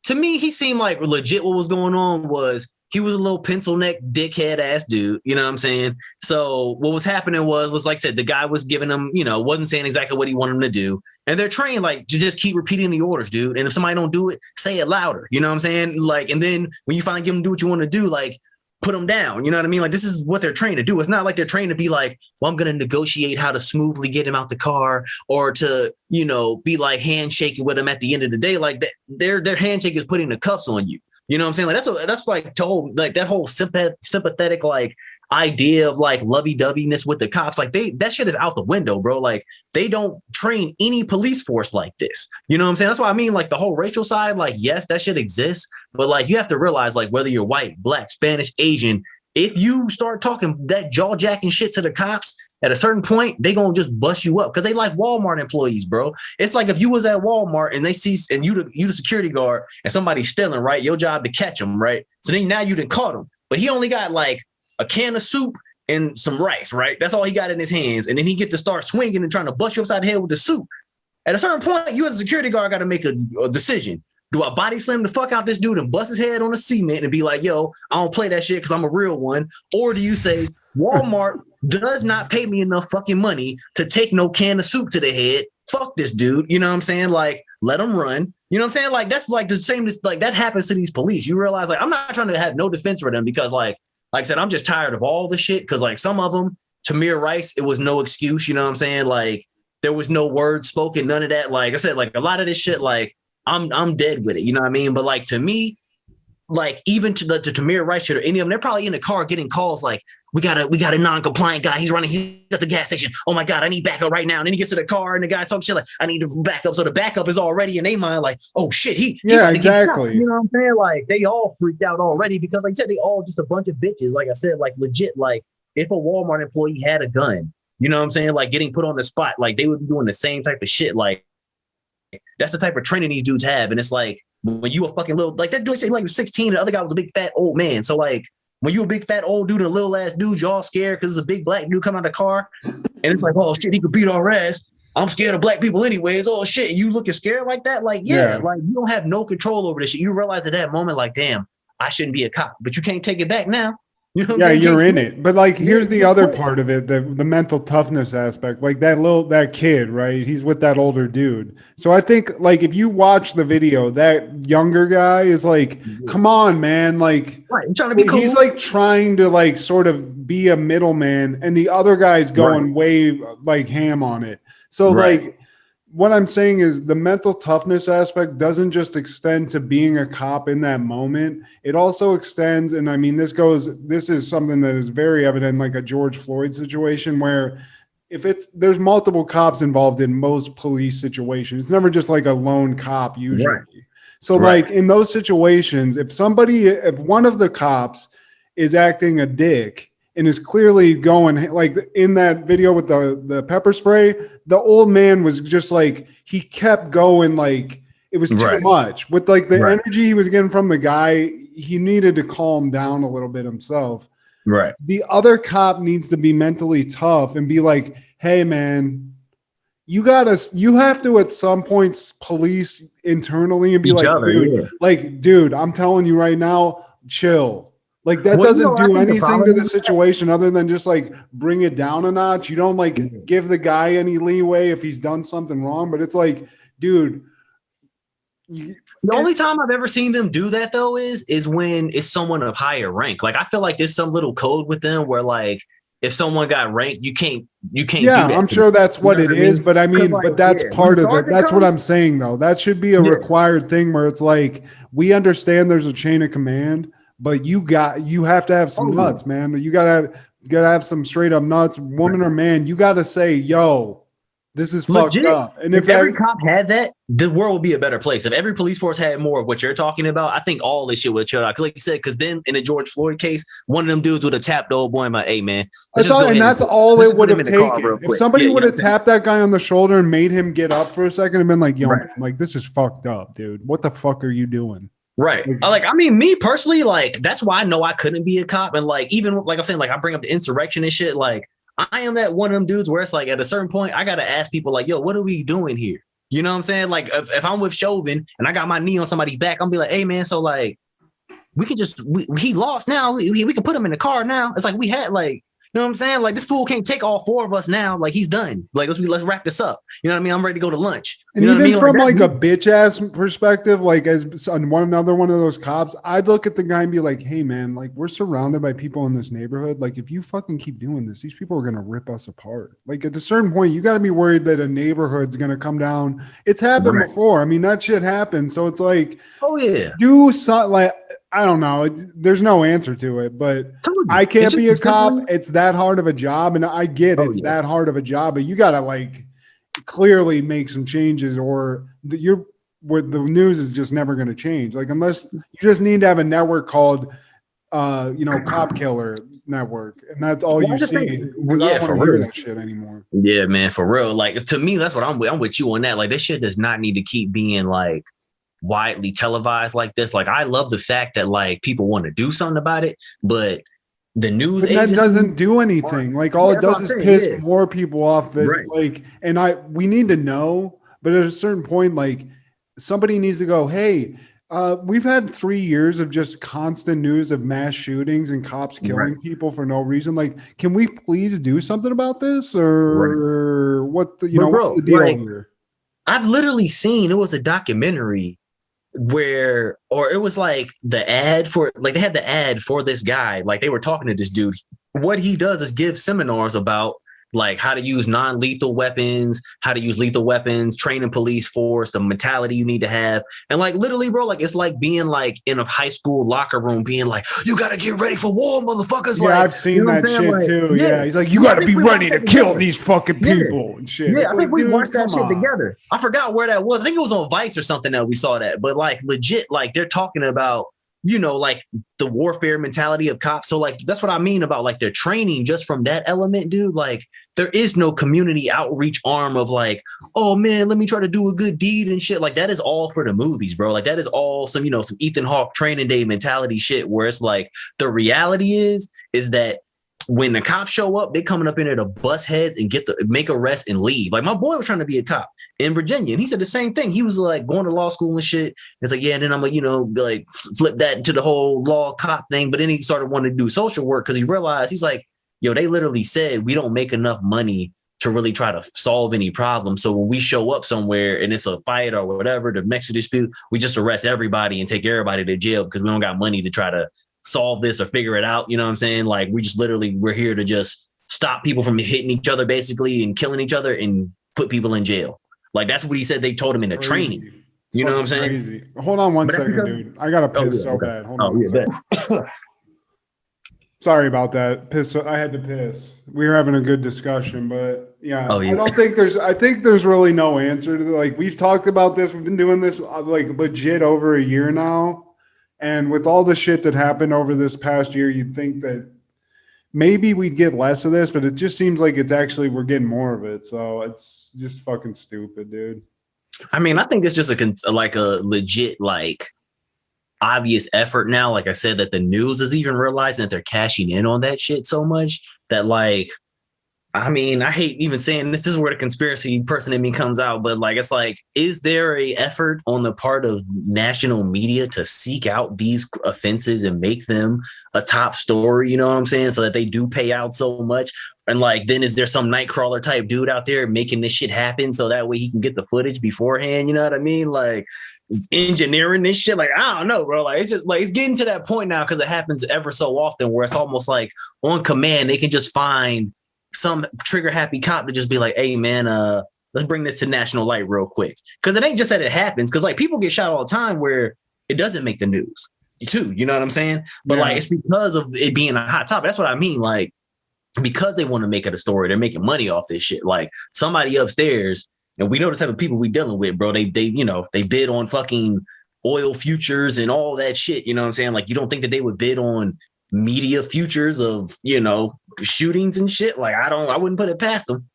to me, he seemed like legit what was going on was he was a little pencil neck dickhead ass dude. You know what I'm saying? So what was happening was like I said, the guy was giving him, you know, wasn't saying exactly what he wanted him to do. And they're trained like to just keep repeating the orders, dude. And if somebody don't do it, say it louder. You know what I'm saying? Like, and then when you finally give them to do what you want to do, like put them down. You know what I mean? Like, this is what they're trained to do. It's not like they're trained to be like, well, I'm going to negotiate how to smoothly get him out the car or to, you know, be like handshaking with him at the end of the day. Like that, their handshake is putting the cuffs on you. You know what I'm saying? Like that's like told like that whole sympathetic, like idea of like lovey-doveyness with the cops, like that shit is out the window, bro. Like they don't train any police force like this. You know what I'm saying? That's why I mean, like the whole racial side, like yes, that shit exists, but like you have to realize, like whether you're white, black, Spanish, Asian, if you start talking that jaw jacking shit to the cops, at a certain point, they gonna just bust you up because they like Walmart employees, bro. It's like if you was at Walmart and they see and you the security guard and somebody's stealing, right? Your job to catch them, right? So then now you done caught him, but he only got like a can of soup and some rice, right? That's all he got in his hands, and then he get to start swinging and trying to bust you upside the head with the soup. At a certain point, you as a security guard got to make a decision. Do I body slam the fuck out this dude and bust his head on the cement and be like, yo, I don't play that shit because I'm a real one? Or do you say, Walmart does not pay me enough fucking money to take no can of soup to the head. Fuck this dude. You know what I'm saying? Like, let him run. You know what I'm saying? Like, that's like the same, like that happens to these police. You realize, like, I'm not trying to have no defense for them because like I said, I'm just tired of all the shit. Because like some of them, Tamir Rice, it was no excuse. You know what I'm saying? Like, there was no word spoken, none of that. Like I said, like a lot of this shit, like I'm dead with it. You know what I mean? But like to me, like even to Tamir Rice shit or any of them, they're probably in the car getting calls like, we got a non-compliant guy. He's at the gas station. Oh my God, I need backup right now. And then he gets to the car and the guy talks shit like, I need to back up. So the backup is already in their mind like, oh shit, yeah, exactly. You know what I'm saying? Like they all freaked out already because like I said, they all just a bunch of bitches. Like I said, like legit, like if a Walmart employee had a gun, you know what I'm saying? Like getting put on the spot, like they would be doing the same type of shit. Like that's the type of training these dudes have. And it's like, when you a fucking little, like that dude said like was 16 and the other guy was a big fat old man. So like, when you a big fat old dude and a little ass dude, y'all scared because it's a big black dude coming out of the car. And it's like, oh shit, he could beat our ass. I'm scared of black people anyways. Oh shit. And you looking scared like that? Like, yeah, like you don't have no control over this shit. You realize at that moment, like, damn, I shouldn't be a cop, but you can't take it back now. You know what I'm saying? You're in it. But like, here's the other part of it, the mental toughness aspect. Like that kid, right? He's with that older dude. So I think like if you watch the video, that younger guy is like, come on, man. Like right. Trying to be cool. He's like trying to like sort of be a middleman, and the other guy's going way like ham on it. So like what I'm saying is the mental toughness aspect doesn't just extend to being a cop in that moment. It also extends, and I mean, this is something that is very evident, like a George Floyd situation where there's multiple cops involved in most police situations. It's never just like a lone cop usually. Right. So like in those situations, if one of the cops is acting a dick, and is clearly going like in that video with the pepper spray, the old man was just like, he kept going like it was too much with like the energy he was getting from the guy. He needed to calm down a little bit himself. Right. The other cop needs to be mentally tough and be like, hey man, you have to at some points police internally and be dude, I'm telling you right now, chill. Like that doesn't do anything to the situation other than just like bring it down a notch. You don't like give the guy any leeway if he's done something wrong, but it's like, dude. The only time I've ever seen them do that though is when it's someone of higher rank. Like I feel like there's some little code with them where like if someone got ranked, you can't do that. I'm sure that's what it is, but I mean, but that's part of it. That's what I'm saying though. That should be a required thing where it's like, we understand there's a chain of command. But you have to have some nuts, man. You gotta have some straight up nuts, woman or man. You gotta say, yo, this is fucked up. And if every cop had that, the world would be a better place. If every police force had more of what you're talking about, I think all this shit would chill out. Like you said, because then in the George Floyd case, one of them dudes would have tapped the old boy and like, hey man. That's all it would have taken. If somebody would have tapped that guy on the shoulder and made him get up for a second and been like, yo, man, like this is fucked up, dude. What the fuck are you doing? Right. Like, I mean, me personally, like, that's why I know I couldn't be a cop. And like, even like I'm saying, like I bring up the insurrection and shit. Like, I am that one of them dudes where it's like at a certain point, I got to ask people like, yo, what are we doing here? You know what I'm saying? Like, if I'm with Chauvin and I got my knee on somebody's back, I'm be like, hey, man, so like, we could just, he lost now. We can put him in the car now. It's like we had like, you know what I'm saying? Like this fool can't take all four of us now. Like he's done. Like let's wrap this up. You know what I mean? I'm ready to go to lunch. And even from like a bitch ass perspective, like as another one of those cops, I'd look at the guy and be like, hey man, like we're surrounded by people in this neighborhood. Like if you fucking keep doing this, these people are gonna rip us apart. Like at a certain point, you got to be worried that a neighborhood's gonna come down. It's happened before. I mean, that shit happens. So it's like, oh yeah, do something like. I don't know. There's no answer to it, but told you. I can't It's be a just cop. simple- It's that hard of a job, and I get Oh, it's yeah. that hard of a job, but you gotta like clearly make some changes, or you're where the news is just never going to change. Like unless you just need to have a network called Cop Killer Network, and that's all Well, I you just see. think- Because well, I yeah, don't for want to hear real. that shit anymore. Yeah, man, for real. Like to me, that's what I'm with. I'm with you on that. Like this shit does not need to keep being like widely televised like this. Like I love the fact that like people want to do something about it, but the news But that agency doesn't do anything. Like all Yeah, it that's what does is I'm saying, piss yeah. more people off. That Right. like, and we need to know. But at a certain point, like somebody needs to go, hey. We've had 3 years of just constant news of mass shootings and cops killing people for no reason. Like, can we please do something about this, or what? But What's bro, the deal like, here? I've literally seen it was a documentary or it was like the ad for like they had the ad for this guy. Like they were talking to this dude. What he does is give seminars about like how to use non-lethal weapons, how to use lethal weapons, training police force, the mentality you need to have. And like literally, bro, like it's like being like in a high school locker room, being like, you gotta get ready for war, motherfuckers. Yeah, like, I've seen you know that what I'm saying? shit Like, too. yeah. Yeah, he's like, you got to I be think we ready to watched that kill together. these fucking Yeah. people and shit. Yeah, It's I think like, we dude, watched that come shit on. together. I forgot where that was. I think it was on Vice or something that we saw that. But like legit, like they're talking about, like the warfare mentality of cops. So like that's what I mean about like their training just from that element, dude. Like there is no community outreach arm of like, oh man, let me try to do a good deed and shit. Like that is all for the movies, bro. Like that is all some Ethan Hawke training day mentality shit where it's like the reality is that when the cops show up, they coming up in there to bust heads and make arrests and leave. Like my boy was trying to be a cop in Virginia, and he said the same thing. He was like going to law school and shit. It's like, yeah, and then I'm like, like flip that into the whole law cop thing. But then he started wanting to do social work because he realized he's like, yo, they literally said we don't make enough money to really try to solve any problem. So when we show up somewhere and it's a fight or whatever, the Mexican dispute, we just arrest everybody and take everybody to jail because we don't got money to try to solve this or figure it out. You know what I'm saying? Like we're here to just stop people from hitting each other basically and killing each other and put people in jail. Like that's what he said they told him in the training. You know what I'm saying? Crazy. Hold on one But that's second, because- dude. I gotta piss okay. bad. Hold Oh, on one yeah, second. Sorry about that. I had to piss. We were having a good discussion, but yeah, Oh, yeah. I think there's really no answer to like we've talked about this. We've been doing this like legit over a year now. And with all the shit that happened over this past year, you'd think that maybe we'd get less of this, but it just seems like we're getting more of it. So it's just fucking stupid, dude. I mean, I think it's just a legit, like obvious effort now. Like I said, that the news is even realizing that they're cashing in on that shit so much that like, I mean, I hate even saying this is where the conspiracy person in me comes out, but like, it's like, is there a effort on the part of national media to seek out these offenses and make them a top story? You know what I'm saying? So that they do pay out so much. And like, then is there some nightcrawler type dude out there making this shit happen so that way he can get the footage beforehand? You know what I mean? Like engineering this shit. Like, I don't know, bro. Like, it's just like, it's getting to that point now because it happens ever so often where it's almost like on command, they can just find some trigger happy cop to just be like, hey man, let's bring this to national light real quick. Cause it ain't just that it happens. Cause like people get shot all the time where it doesn't make the news too. You know what I'm saying? But like, it's because of it being a hot topic. That's what I mean. Like, because they want to make it a story, they're making money off this shit. Like somebody upstairs, and we know the type of people we dealing with, bro. They bid on fucking oil futures and all that shit. You know what I'm saying? Like, you don't think that they would bid on media futures of, shootings and shit? Like, I wouldn't put it past them.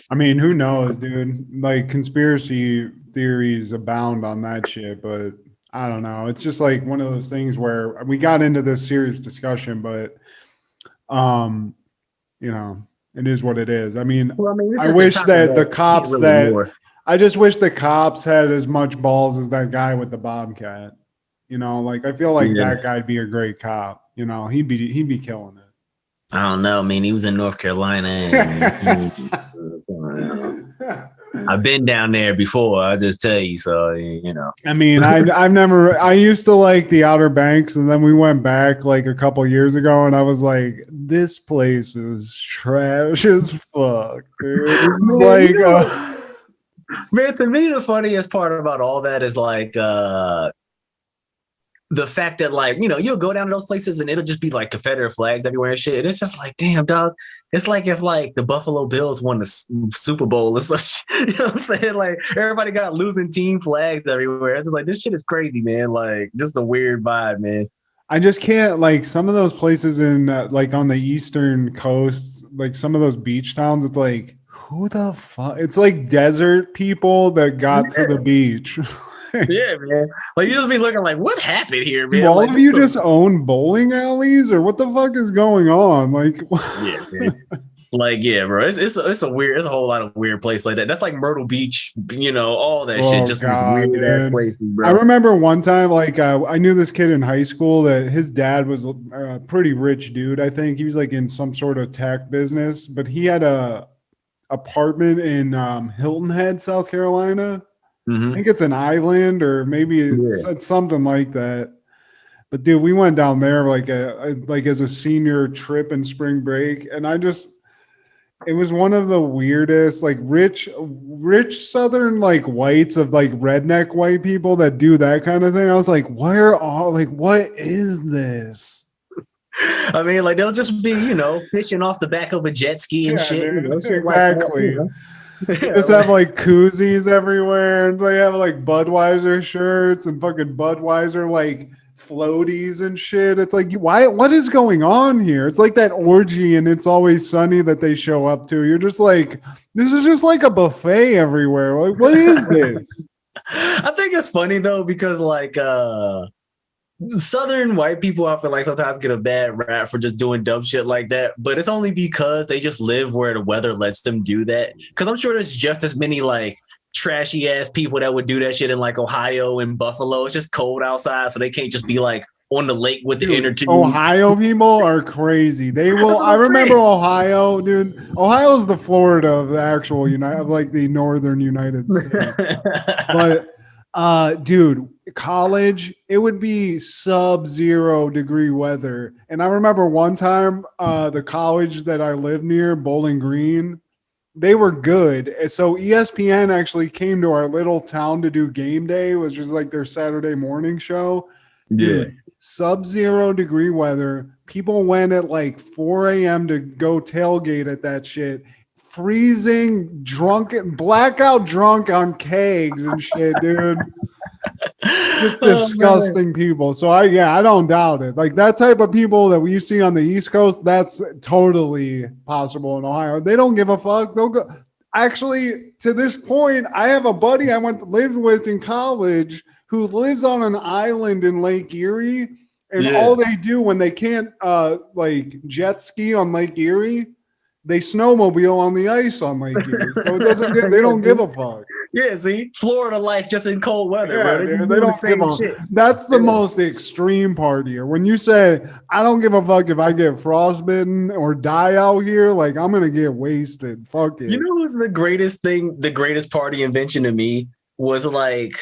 I mean, who knows, dude? Like conspiracy theories abound on that shit, but I don't know. It's just like one of those things where we got into this serious discussion, but it is what it is. I mean, I wish that the cops I just wish the cops had as much balls as that guy with the Bobcat. Like I feel like that guy'd be a great cop. He'd be killing it. I don't know. I mean, he was in North Carolina. And I've been down there before. I'll just tell you. So, I mean, I used to like the Outer Banks, and then we went back like a couple years ago, and I was like, this place is trash as fuck, dude. It's like, man, to me, the funniest part about all that is like, the fact that like, you'll go down to those places and it'll just be like Confederate flags everywhere and shit. And it's just like, damn, dog. It's like if like the Buffalo Bills won the Super Bowl or such. You know what I'm saying? Like everybody got losing team flags everywhere. It's just like, this shit is crazy, man. Like just a weird vibe, man. I just can't, like, some of those places in like on the eastern coast, like some of those beach towns, it's like, who the fuck? It's like desert people that got to the beach. Yeah, man. Like you just be looking like, what happened here, man? Do all like, of you just own bowling alleys, or what the fuck is going on? Like, yeah, man. Like, yeah, bro. It's a whole lot of weird place like that. That's like Myrtle Beach, all that shit. Just weird ass places, bro. I remember one time, like, I knew this kid in high school that his dad was a pretty rich dude. I think he was like in some sort of tech business, but he had a apartment in Hilton Head, South Carolina. I think it's an island, or maybe it's something like that. But dude, we went down there like as a senior trip in spring break, and it was one of the weirdest, like rich Southern like whites of like redneck white people that do that kind of thing. I was like, what is this? I mean, like they'll just be, fishing off the back of a jet ski and shit. Dude, shit exactly. Like that, They just have like koozies everywhere, and they have like Budweiser shirts and fucking Budweiser like floaties and shit. It's like, why? What is going on here? It's like that orgy and It's Always Sunny that they show up to. You're just like, this is just like a buffet everywhere. Like, what is this? I think it's funny though because like Southern white people, I feel like sometimes get a bad rap for just doing dumb shit like that, but it's only because they just live where the weather lets them do that. Because I'm sure there's just as many like trashy ass people that would do that shit in like Ohio and Buffalo. It's just cold outside, so they can't just be like on the lake with the inner tube. Ohio people are crazy. They will. I remember Ohio, dude. Ohio's the Florida of the actual like the northern United States. But dude, college, it would be sub-0 degree weather. And I remember one time, the college that I lived near, Bowling Green, they were good. And so ESPN actually came to our little town to do game day. It was just like their Saturday morning show. Dude, sub-0 degree weather. People went at like 4 a.m. to go tailgate at that shit. Freezing, blackout drunk on kegs and shit, dude. Just disgusting people. So I don't doubt it. Like that type of people that we see on the East Coast, that's totally possible in Ohio. They don't give a fuck. They'll go. Actually, to this point, I have a buddy I lived with in college who lives on an island in Lake Erie, and all they do when they can't like jet ski on Lake Erie, they snowmobile on the ice on Lake Erie. So they don't give a fuck. Yeah, see, Florida life just in cold weather. Yeah, bro. They don't give a shit. That's the most extreme part here. When you say, I don't give a fuck if I get frostbitten or die out here, like I'm gonna get wasted. Fuck it. You know what's the greatest party invention to me was like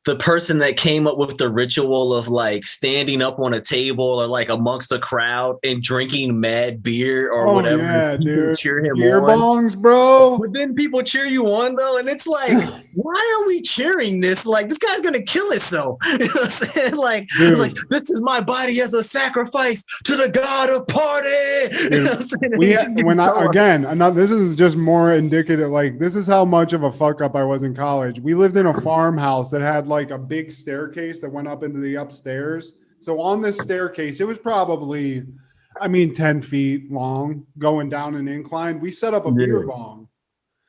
the person that came up with the ritual of like standing up on a table or like amongst a crowd and drinking mad beer or whatever. Yeah, dude. Cheer him beer on. bongs, bro. But then people cheer you on though, and it's like, why are we cheering this? Like, this guy's gonna kill himself. You know what I'm saying? Like, it's like, this is my body as a sacrifice to the god of party. You know what I'm saying? This is just more indicative. Like, this is how much of a fuck up I was in college. We lived in a farmhouse that had like a big staircase that went up into the upstairs. So on this staircase, it was probably, 10 feet long going down an incline. We set up a beer bong.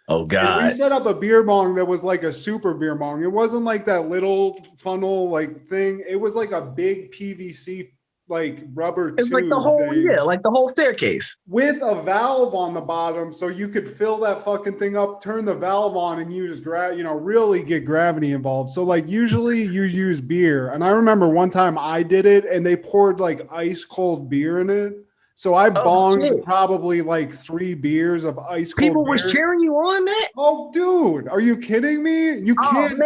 Oh God. And we set up a beer bong that was like a super beer bong. It wasn't like that little funnel like thing. It was like a big PVC like rubber it's like the whole thing, like the whole staircase with a valve on the bottom, so you could fill that fucking thing up, turn the valve on, and use really get gravity involved. So like usually you use beer, and I remember one time I did it, and they poured like ice cold beer in it. So I bonged probably like 3 beers of ice cold People beer. was cheering you on that? Oh, dude, are you kidding me? You can't.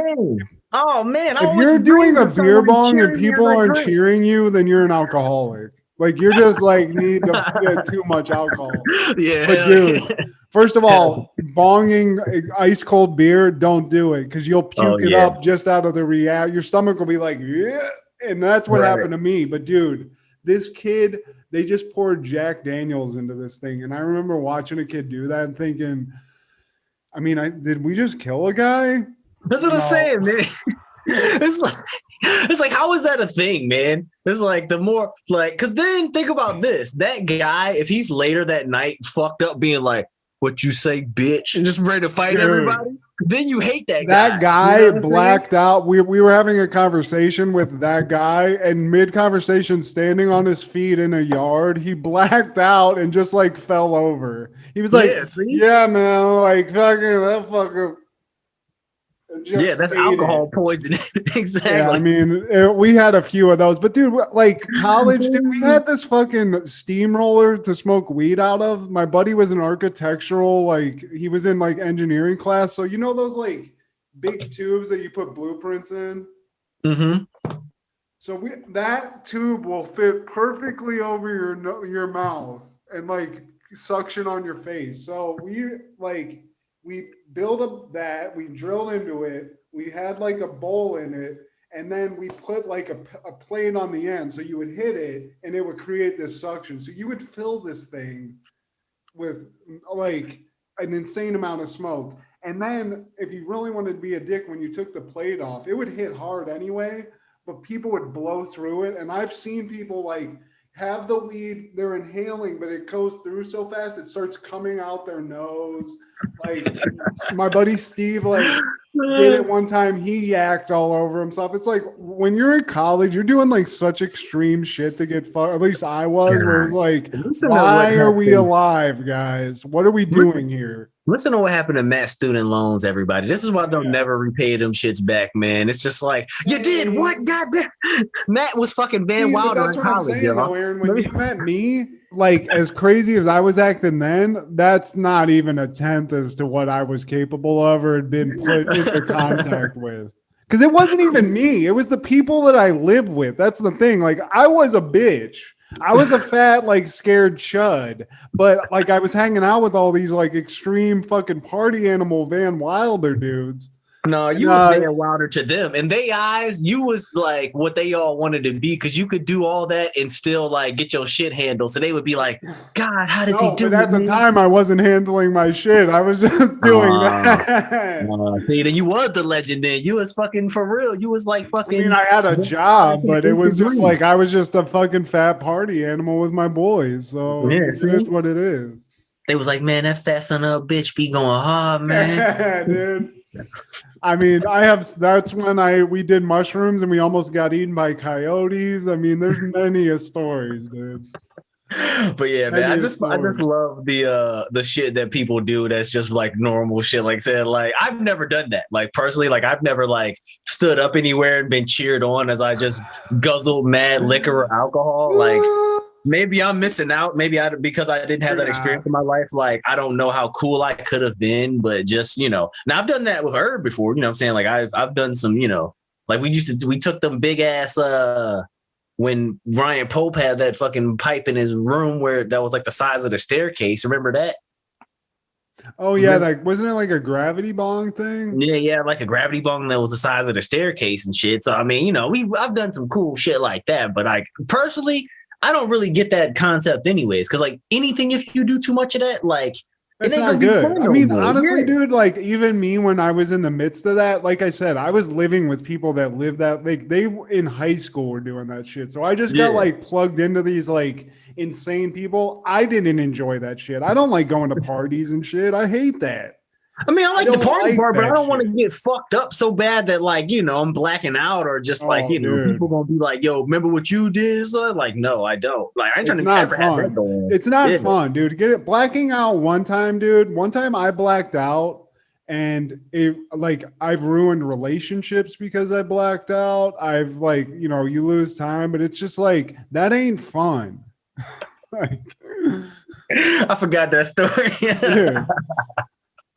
Oh man! If you're doing a beer bong and people aren't cheering you, then you're an alcoholic. Like you're just like need to get too much alcohol. Yeah. But dude, first of all, bonging ice cold beer, don't do it because you'll puke it up just out of the react. Your stomach will be like, yeah, And that's what Right. happened to me. But dude, this kid, they just poured Jack Daniels into this thing. And I remember watching a kid do that and thinking, I mean, did we just kill a guy? That's what I'm saying, man. It's like, how is that a thing, man? It's like the more like, cause then think about this. That guy, if he's later that night fucked up being like, what you say, bitch, and just ready to fight Dude. everybody, then you hate that guy. That guy You know what I'm saying? blacked out. We were having a conversation with that guy, and mid-conversation, standing on his feet in a yard, he blacked out and just like fell over. He was like, Yeah, see? yeah, man, like fucking that fucker. Yeah, that's alcohol poisoning. Exactly. Yeah, I mean, we had a few of those, but dude, like college, dude, we had this fucking steamroller to smoke weed out of. My buddy was an architectural, like he was in like engineering class, so you know those like big tubes that you put blueprints in. Mm-hmm. So that tube will fit perfectly over your mouth and like suction on your face. So we built up that, we drilled into it, we had like a bowl in it, and then we put like a plate on the end. So you would hit it and it would create this suction. So you would fill this thing with like an insane amount of smoke. And then if you really wanted to be a dick, when you took the plate off, it would hit hard anyway, but people would blow through it. And I've seen people like have the weed, they're inhaling, but it goes through so fast it starts coming out their nose. Like my buddy Steve, like did it one time. He yacked all over himself. It's like when you're in college, you're doing like such extreme shit to get fucked. At least I was. Where it's like, why are we alive, guys? What are we doing here? Listen to what happened to Matt's student loans, everybody. This is why they'll never repay them shits back, man. It's just like, you did what? Goddamn. Matt was fucking Van Wilder in college, saying, though, Aaron, when you met me, like as crazy as I was acting then, that's not even a tenth as to what I was capable of or had been put into contact with. Because it wasn't even me. It was the people that I lived with. That's the thing. Like I was a bitch. I was a fat, like scared chud, but like I was hanging out with all these like extreme fucking party animal Van Wilder dudes. No, you was Van Wilder to them. In their eyes, you was like what they all wanted to be because you could do all that and still like get your shit handled. So they would be like, God, how does he do it? But at the time, I wasn't handling my shit. I was just doing that. See, then you was the legend then. You was fucking for real. You was like fucking. I mean, I had a job, but it was just like I was just a fucking fat party animal with my boys. So it's what it is. They was like, man, that fat son of a bitch be going hard, man. Dude. I mean, that's when we did mushrooms and we almost got eaten by coyotes. I mean, there's many stories, dude. But yeah, man, I just love the shit that people do that's just like normal shit. Like I said, like I've never done that. Like personally, like I've never like stood up anywhere and been cheered on as I just guzzled mad liquor or alcohol. Like maybe I'm missing out. Maybe because I didn't have that experience in my life. Like I don't know how cool I could have been, but just, you know, now I've done that with Herb before, you know what I'm saying? Like I've done some, you know, like we took them big ass, when Ryan Pope had that fucking pipe in his room where that was like the size of the staircase. Remember that? Oh yeah, like wasn't it like a gravity bong thing? Yeah, like a gravity bong that was the size of the staircase and shit. So I mean, you know, I've done some cool shit like that, but like personally, I don't really get that concept anyways. Cause like anything, if you do too much of that, like it's not good. I mean, honestly, dude, like even me when I was in the midst of that, like I said, I was living with people that lived that, like they in high school were doing that shit. So I just got like plugged into these like insane people. I didn't enjoy that shit. I don't like going to parties and shit. I hate that. I mean, I like the party part, but I don't want to get fucked up so bad that, like, you know, I'm blacking out or just like, you know, people gonna be like, yo, remember what you did, son? Like, no, I don't. Like, I ain't trying to ever have that going. It's not fun, dude. Get it blacking out one time, dude. One time I blacked out and it like I've ruined relationships because I blacked out. I've like, you know, you lose time, but it's just like that ain't fun. Like, I forgot that story. Dude.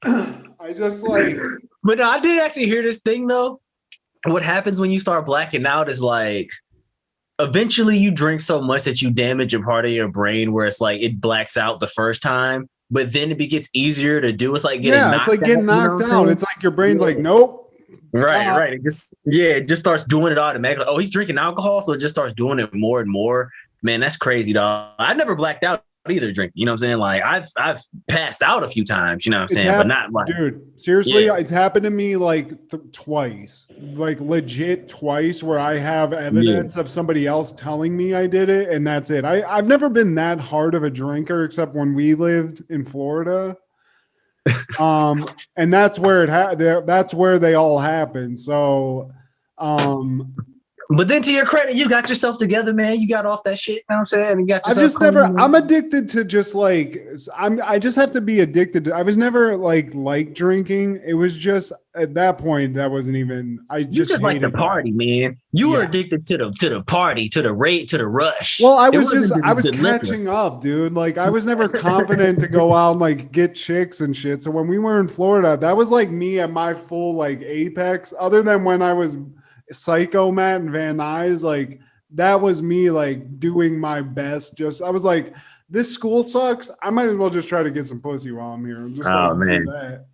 I just like, but no, I did actually hear this thing though. What happens when you start blacking out is like eventually you drink so much that you damage a part of your brain where it's like it blacks out the first time, but then it gets easier to do. It's like getting knocked it's like getting knocked out. It's like your brain's like, nope, Right. It just starts doing it automatically. Oh, he's drinking alcohol, so it just starts doing it more and more. Man, that's crazy, dog. I never blacked out either drinking. You know what I'm saying? Like I've passed out a few times. You know what I'm saying? But not like, dude. Seriously, Yeah. it's happened to me like twice, like legit twice, where I have evidence of somebody else telling me I did it, and that's it. I've never been that hard of a drinker, except when we lived in Florida. And that's where that's where they all happen. So, But then to your credit, you got yourself together, man. You got off that shit. You know what I'm saying? You got I yourself just never. clean. I'm addicted to just like I just have to be addicted to. I was never like drinking. It was just at that point that wasn't even. You just like the hated party, man. You were addicted to the party, to the rate, to the rush. Well, I It was wasn't I was the liquor. catching up, dude. Like I was never confident to go out and like get chicks and shit. So when we were in Florida, that was like me at my full like apex. Other than when I was Psycho Matt and Van Nuys, like that was me like doing my best. Just I was like, this school sucks. I might as well just try to get some pussy while I'm here. Just Oh, like, man. do that.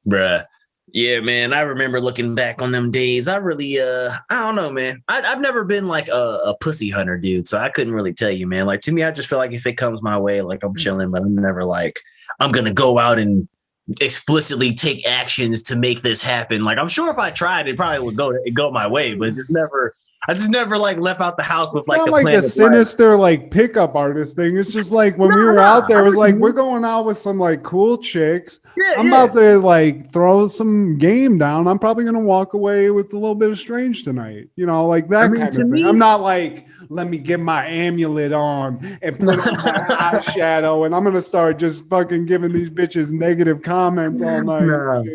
Bruh. Yeah, man. I remember looking back on them days. I really I don't know, man. I've never been like a pussy hunter, dude. So I couldn't really tell you, man. Like to me, I just feel like if it comes my way, like I'm chilling, but I'm never like I'm gonna go out and explicitly take actions to make this happen. Like I'm sure if I tried, it probably would go my way, but I just never like left out the house with It's like not the like plan a of life. sinister like pickup artist thing. It's just like when we were out there, it was like we're going out with some like cool chicks. I'm about to like throw some game down. I'm probably gonna walk away with a little bit of strange tonight. You know, like that kind of thing. I'm not like, let me get my amulet on and put on my eyeshadow and I'm gonna start just fucking giving these bitches negative comments all night.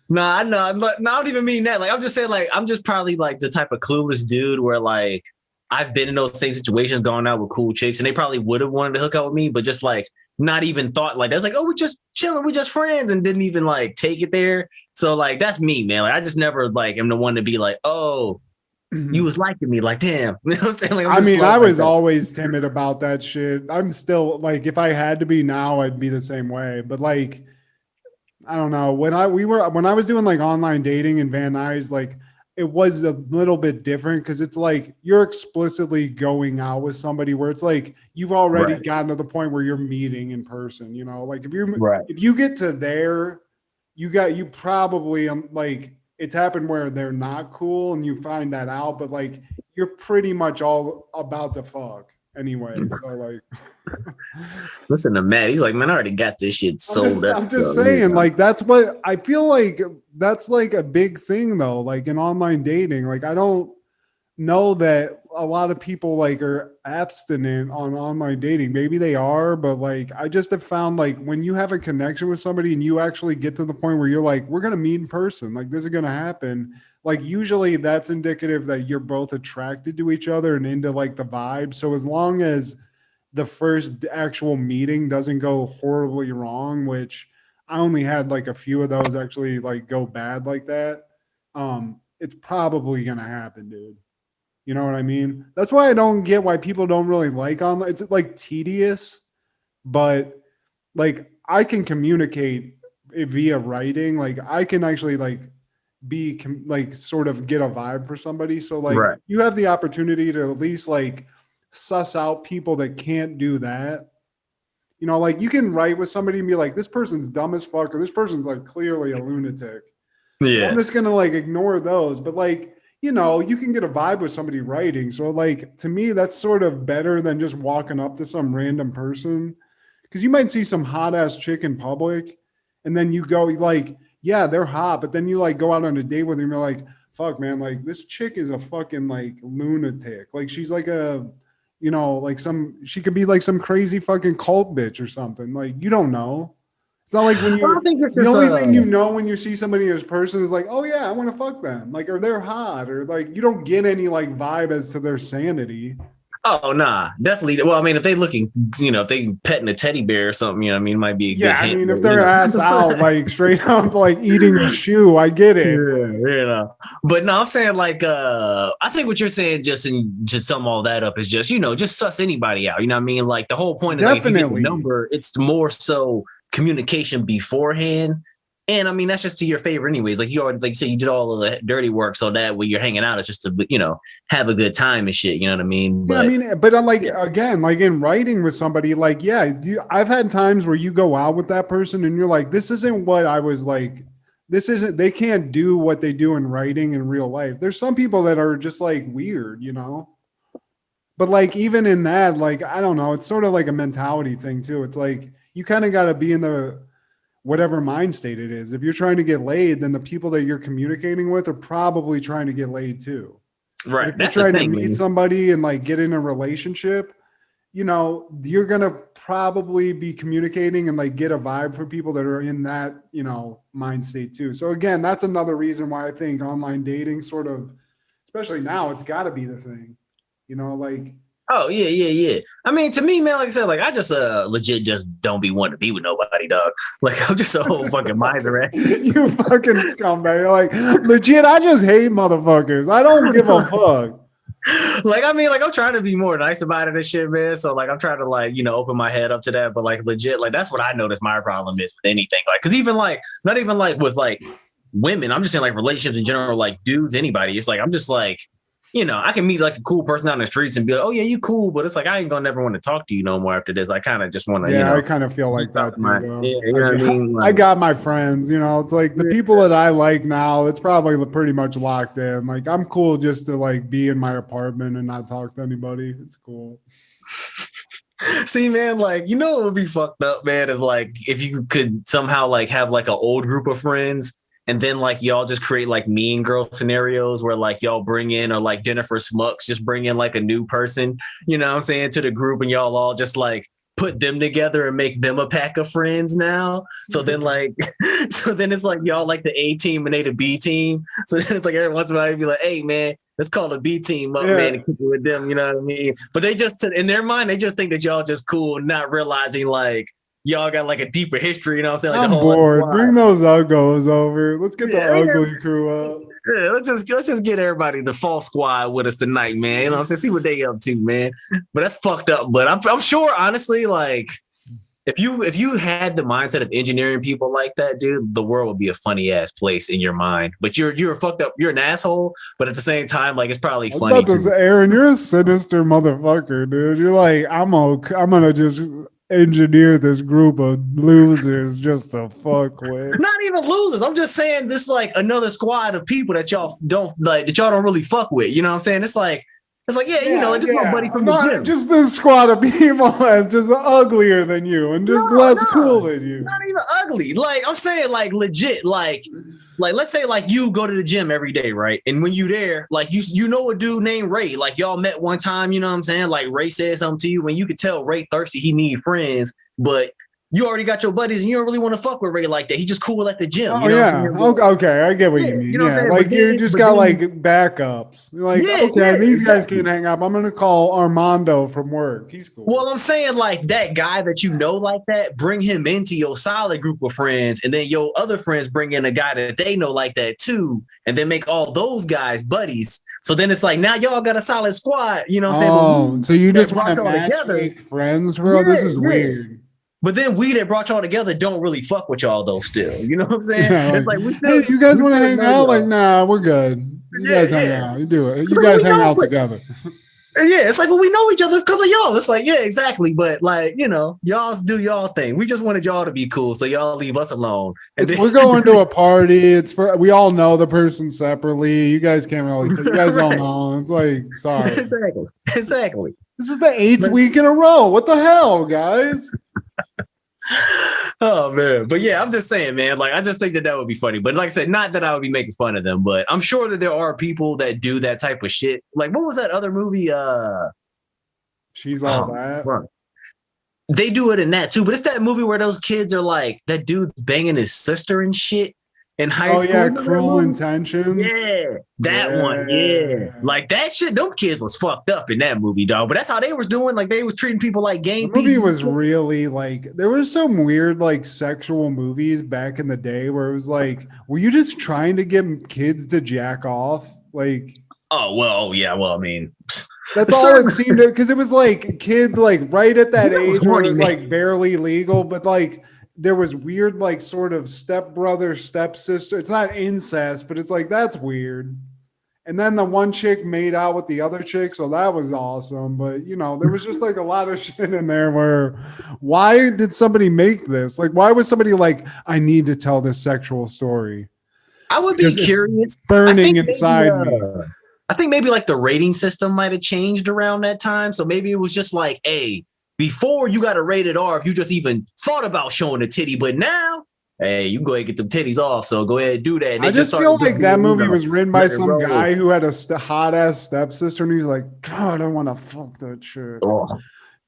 Nah, I don't even mean that. Like, I'm just saying, like, I'm just probably like the type of clueless dude where like I've been in those same situations, going out with cool chicks, and they probably would have wanted to hook up with me, but just like not even thought like that's like, oh, we're just chilling, we're just friends, and didn't even like take it there. So like that's me, man. Like I just never like am the one to be like, oh, you was liking me, like damn. You know what I'm saying? Like, I mean, I was always timid about that shit. I'm still like, if I had to be now, I'd be the same way. But like, I don't know. When I was doing like online dating and Van Nuys, like it was a little bit different because it's like you're explicitly going out with somebody where it's like you've already gotten to the point where you're meeting in person. You know, like if you get to there, you probably like it's happened where they're not cool and you find that out, but like you're pretty much all about to fuck anyway. So like. Listen to Matt. He's like, man, I already got this shit sold up. I'm just saying, like, that's what I feel like. That's like a big thing, though. Like in online dating, like I don't know that a lot of people like are abstinent on online dating. Maybe they are, but like I just have found like when you have a connection with somebody and you actually get to the point where you're like, we're gonna meet in person, like this is gonna happen. Like usually that's indicative that you're both attracted to each other and into like the vibe. So as long as the first actual meeting doesn't go horribly wrong, which I only had like a few of those actually like go bad like that. It's probably gonna happen, dude. You know what I mean? That's why I don't get why people don't really like online. It's like tedious, but like I can communicate via writing. Like I can actually like like sort of get a vibe for somebody. So like you have the opportunity to at least like suss out people that can't do that. You know, like you can write with somebody and be like, this person's dumb as fuck, or this person's like clearly a lunatic. Yeah. So I'm just gonna like ignore those. But like, you know, you can get a vibe with somebody writing. So like to me, that's sort of better than just walking up to some random person. Because you might see some hot ass chick in public, and then you go like, yeah, they're hot, but then you like go out on a date with them, and you're like, fuck man, like this chick is a fucking like lunatic. Like she's like a, you know, like she could be like some crazy fucking cult bitch or something. Like you don't know. It's not like when the only thing you know when you see somebody as a person is like, oh yeah, I want to fuck them. Like, or they're hot, or like you don't get any like vibe as to their sanity. Oh nah, definitely. Well, I mean, if they looking, you know, if they petting a teddy bear or something, you know, I mean, it might be a good I mean, if they're ass out, like straight up, like eating a shoe, I get it. Yeah, you know. But no, I'm saying like, I think what you're saying, just to sum all that up, is just, you know, just suss anybody out. You know what I mean? Like the whole point is like, if you get the number, it's more so communication beforehand. And I mean, that's just to your favor anyways. Like you already, like you said, you did all of the dirty work. So that when you're hanging out, it's just to, have a good time and shit. You know what I mean? Yeah, I mean, but again, like in writing with somebody, like, yeah, I've had times where you go out with that person and you're like, this isn't what I was like. This isn't, they can't do what they do in writing in real life. There's some people that are just like weird, But like, even in that, like, I don't know, it's sort of like a mentality thing too. It's like, you kind of got to be in the whatever mind state it is. If you're trying to get laid, then the people that you're communicating with are probably trying to get laid too. Right. If you're trying to meet somebody and like get in a relationship, you're going to probably be communicating and like get a vibe for people that are in that, mind state too. So again, that's another reason why I think online dating sort of, especially now, it's got to be the thing, like. Oh, yeah. I mean, to me, man, like I said, like I just legit just don't be wanting to be with nobody, dog. Like I'm just a whole fucking miser ass. You fucking scumbag. Like legit, I just hate motherfuckers. I don't give a fuck. Like, I mean, like I'm trying to be more nice about it and shit, man. So like I'm trying to like, open my head up to that. But like legit, like that's what I noticed my problem is with anything. Like, cause even like, not even like with like women, I'm just saying like relationships in general, like dudes, anybody. It's like, I'm just like, I can meet like a cool person out in the streets and be like, oh yeah, you cool. But it's like, I ain't gonna never want to talk to you no more after this. I kind of just want to, I kind of feel like that too. You know what I mean? Like, I got my friends, it's like the people that I like now, it's probably pretty much locked in. Like I'm cool just to like be in my apartment and not talk to anybody. It's cool. See, man, like, what would be fucked up, man, is like if you could somehow like have like an old group of friends. And then like y'all just create like mean girl scenarios where like y'all bring in, or like dinner for schmucks, just bring in like a new person, what I'm saying, to the group, and y'all all just like put them together and make them a pack of friends now. So then like, it's like y'all like the A team and they the B team. So then it's like every once in a while you'd be like, hey man, let's call the B team up, man, and keep it with them. You know what I mean? But they just, in their mind, they just think that y'all just cool, not realizing like, y'all got like a deeper history, you know what I'm saying? Like I'm bored. Bring those uggos over. Let's get the ugly crew up. Yeah, let's just get everybody, the fall squad, with us tonight, man. You know what I'm saying? See what they up to, man. But that's fucked up. But I'm sure, honestly, like if you had the mindset of engineering people like that, dude, the world would be a funny ass place in your mind. But you're fucked up. You're an asshole. But at the same time, like it's probably funny. Aaron, you're a sinister motherfucker, dude. You're like, I'm gonna just engineer this group of losers just to fuck with. Not even losers. I'm just saying this like another squad of people that y'all don't like, that y'all don't really fuck with. You know what I'm saying? It's like, like just my buddy from the gym. Just this squad of people that's just uglier than you and just less cool than you. Not even ugly. Like I'm saying, like legit, like let's say like you go to the gym every day, right? And when you there, like you know a dude named Ray, like y'all met one time, you know what I'm saying? Like Ray said something to you when you could tell Ray thirsty, he need friends, but you already got your buddies and you don't really want to fuck with Ray like that. He just cool at the gym. Oh, you know what I'm saying? Okay, I get what you mean. You know what I'm saying? Like you just got like backups. You're like, these guys can't hang up. I'm gonna call Armando from work. He's cool. Well, I'm saying like that guy that like that, bring him into your solid group of friends, and then your other friends bring in a guy that they know like that too, and then make all those guys buddies. So then it's like now y'all got a solid squad. You know what I'm saying? So you just want to match friends, bro? This is weird. But then we that brought y'all together don't really fuck with y'all though still. You know what I'm saying? Yeah, it's like we still, hey, you guys want to hang out? Like, nah, we're good. You guys hang out. You do it. You guys hang out together. Yeah, it's like, well, we know each other because of y'all. It's like, yeah, exactly. But like, y'all do y'all thing. We just wanted y'all to be cool, so y'all leave us alone. And then, we're going to a party. We all know the person separately. You guys can't really. You guys don't know. It's like, sorry. Exactly. This is the 8th week in a row. What the hell, guys? Oh man, but yeah, I'm just saying, man, like I just think that would be funny. But like I said, not that I would be making fun of them, but I'm sure that there are people that do that type of shit. Like what was that other movie? She's All That. Right. They do it in that too, but it's that movie where those kids are like that dude banging his sister and shit in high school. Oh yeah, Cruel Intentions. Yeah, that one. Yeah, like that shit. Them kids was fucked up in that movie, dog. But that's how they was doing. Like they was treating people like game pieces. The movie was really like there was some weird like sexual movies back in the day where it was like, were you just trying to get kids to jack off? Like, I mean. That's all it seemed to, because it was like kids like right at that age where it was like barely legal, but like there was weird, like sort of stepbrother, stepsister. It's not incest, but it's like, that's weird. And then the one chick made out with the other chick, so that was awesome. But you know, there was just like a lot of shit in there where why did somebody make this? Like, why was somebody like, I need to tell this sexual story? I would be Because it's curious. burning inside me. I think maybe like the rating system might have changed around that time. So maybe it was just like, hey, before you got a rated R if you just even thought about showing a titty, but now, hey, you can go ahead and get them titties off. So go ahead and do that. And I just feel like that movie was written by some guy who had a hot ass stepsister, and he's like, God, I want to fuck that shit. Oh.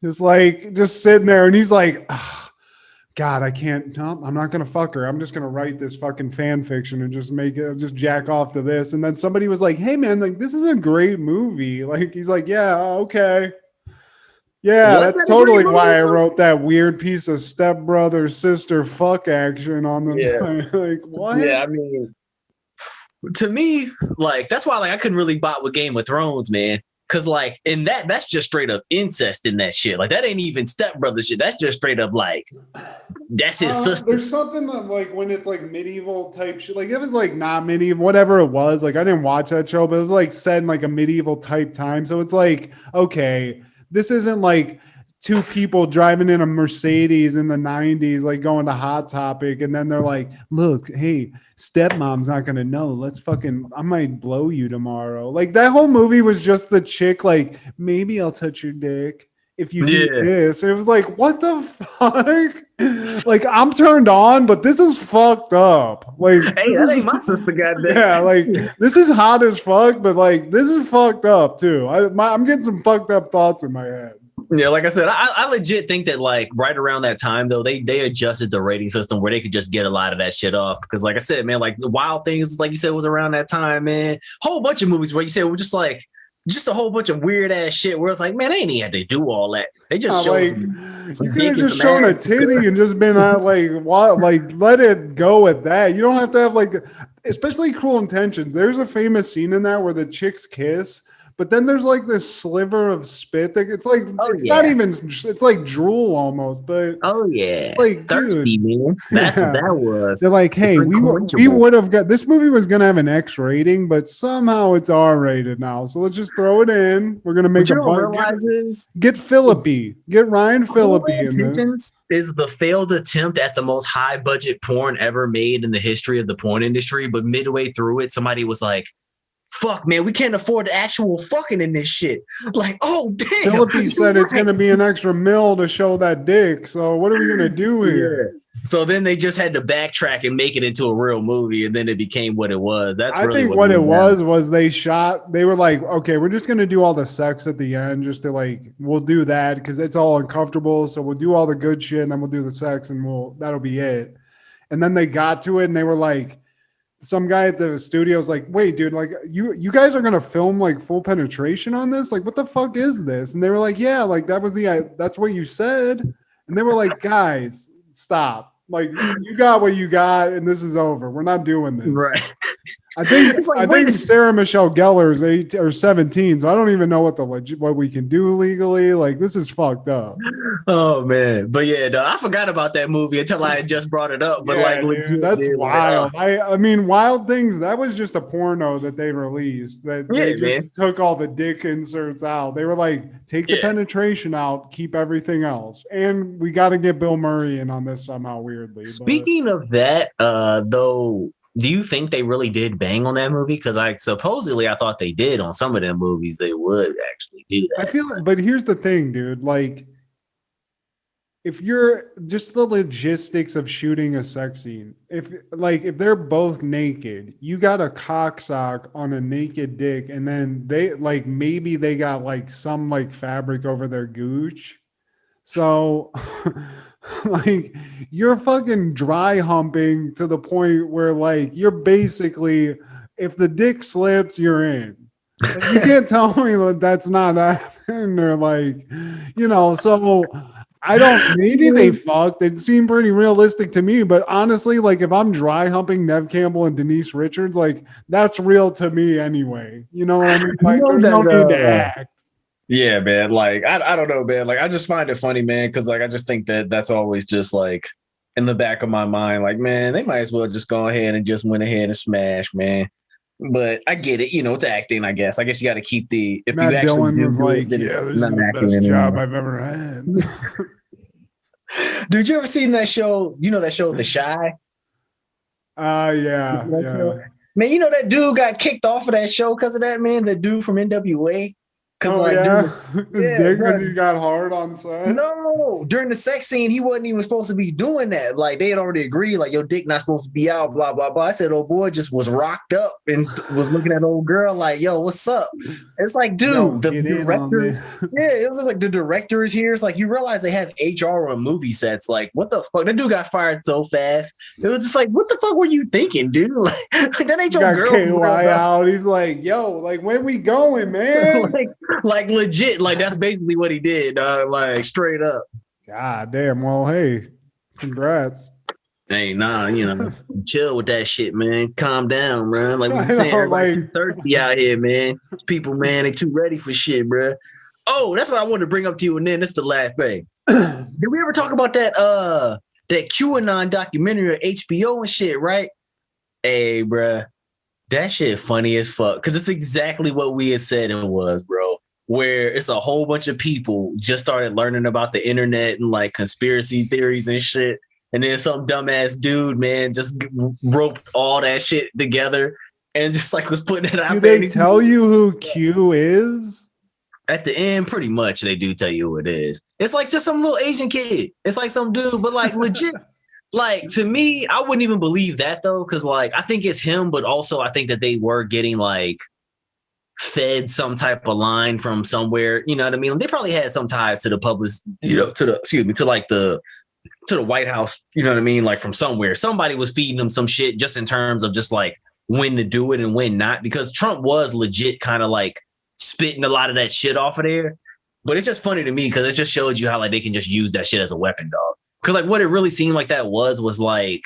Just sitting there, and he's like, oh, God, I can't. No, I'm not gonna fuck her. I'm just gonna write this fucking fan fiction and just jack off to this. And then somebody was like, hey man, like this is a great movie. Like he's like, yeah, okay. Yeah, that's totally why I wrote that weird piece of stepbrother sister fuck action on them. Yeah. Like what? Yeah, I mean, to me, like that's why like I couldn't really bot with Game of Thrones, man. Cause like in that's just straight up incest in that shit. Like that ain't even stepbrother shit. That's just straight up like that's his sister. There's something that, like when it's like medieval type shit. Like it was like not medieval, whatever it was. Like I didn't watch that show, but it was like set in like a medieval type time. So it's like, okay, this isn't like two people driving in a Mercedes in the 90s, like going to Hot Topic, and then they're like, look, hey, stepmom's not gonna know. I might blow you tomorrow. Like that whole movie was just the chick, like, maybe I'll touch your dick if you do this. It was like, what the fuck? Like, I'm turned on, but this is fucked up. Like, hey, that ain't my sister, goddamn. Yeah, like this is hot as fuck, but like this is fucked up too. I'm getting some fucked up thoughts in my head. Yeah, like I said, I legit think that like right around that time though, they adjusted the rating system where they could just get a lot of that shit off. Because like I said, man, like the Wild Things, like you said, was around that time, man. Whole bunch of movies where you said were just like a whole bunch of weird ass shit where it's like, man, they ain't even had to do all that. They just showed some you could have just shown a titty and just been like, what, like let it go at that. You don't have to have like, especially Cruel Intentions. There's a famous scene in that where the chicks kiss. But then there's like this sliver of spit that it's like not even, it's like drool almost, but it's like thirsty, man. That's what that was. They're like, hey, we would have got this movie was gonna have an X rating, but somehow it's R rated now. So let's just throw it in. We're gonna make get Phillippe, get Ryan Phillippe in this. Is the failed attempt at the most high budget porn ever made in the history of the porn industry, but midway through it, somebody was like, fuck, man, we can't afford the actual fucking in this shit. Like, oh, damn. Phillippe said it's going to be an extra $1 to show that dick. So what are we going to do here? So then they just had to backtrack and make it into a real movie, and then it became what it was. I think what it was they were like, okay, we're just going to do all the sex at the end just to like, we'll do that because it's all uncomfortable. So we'll do all the good shit and then we'll do the sex and that'll be it. And then they got to it and they were like, some guy at the studio was like, wait, dude, like you guys are going to film like full penetration on this? Like, what the fuck is this? And they were like, yeah, like that's what you said. And they were like, guys, stop. Like you got what you got and this is over. We're not doing this. Right. I think Sarah Michelle Gellar is 8 or 17, so I don't even know what we can do legally. Like this is fucked up. Oh man, but yeah, I forgot about that movie until I had just brought it up. But dude, that's wild. I mean, Wild Things. That was just a porno that they released. That they just took all the dick inserts out. They were like, take the penetration out, keep everything else, and we got to get Bill Murray in on this somehow. Weirdly. Speaking of that, though. Do you think they really did bang on that movie? Because I thought they did on some of them movies. They would actually do that. I feel, but here's the thing, dude. Like, if you're just the logistics of shooting a sex scene, if they're both naked, you got a cock sock on a naked dick, and then they like maybe they got like some like fabric over their gooch, so. Like you're fucking dry humping to the point where like you're basically, if the dick slips, you're in. Like, you can't tell me that that's not happening or like, so I don't, maybe they fucked. It seemed pretty realistic to me, but honestly, like if I'm dry humping Nev Campbell and Denise Richards, like that's real to me anyway. You know what I mean? Like there's no need to act. Yeah, man. Like, I don't know, man. Like, I just find it funny, man, because, like, I just think that that's always just, like, in the back of my mind, like, man, they might as well just go ahead and just went ahead and smash, man. But I get it, it's acting, I guess. I guess you got to keep if Matt you actually Dillon was do like, it, then "Yeah, it's this is not the acting best job anymore. I've ever had." Dude, you ever seen that show? You know that show, The Shy? Yeah. Man, that dude got kicked off of that show because of that, man. The dude from NWA. Oh, Like, yeah? His yeah, dick, bro. because he got hard on set? No, during the sex scene, he wasn't even supposed to be doing that. Like, they had already agreed, like, your dick not supposed to be out, blah, blah, blah. I said, old boy just was rocked up and was looking at old girl like, yo, what's up? It's like, dude, Yo, the get in on director. this. Yeah, it was just like the director is here. It's like, you realize they have HR on movie sets. Like, what the fuck? That dude got fired so fast. It was just like, what the fuck were you thinking, dude? Like that ain't your Got girl. KY out. He's like, yo, like, when we going, man? like legit. Like, that's basically what he did, like, straight up. God damn. Well, hey, congrats. Hey, nah, chill with that shit, man. Calm down, bro. Like we saying, everybody too thirsty out here, man. These people, man, they too ready for shit, bro. Oh, that's what I wanted to bring up to you, and then this is the last thing. Did we ever talk about that QAnon documentary on HBO and shit, right? Hey, bro, that shit funny as fuck, because it's exactly what we had said it was, bro. Where it's a whole bunch of people just started learning about the internet and like conspiracy theories and shit. And then some dumbass dude, man, just roped all that shit together and just like was putting it out there. Do they tell you who Q is? At the end, pretty much they do tell you who it is. It's like just some little Asian kid. It's like some dude, but like legit. Like, to me, I wouldn't even believe that though, because like I think it's him, but also I think that they were getting like fed some type of line from somewhere. You know what I mean? They probably had some ties to the public, to the White House, you know what I mean? Like from somewhere, somebody was feeding them some shit just in terms of just like when to do it and when not, because Trump was legit kind of like spitting a lot of that shit off of there. But it's just funny to me because it just shows you how like they can just use that shit as a weapon, dog. Because like what it really seemed like that was like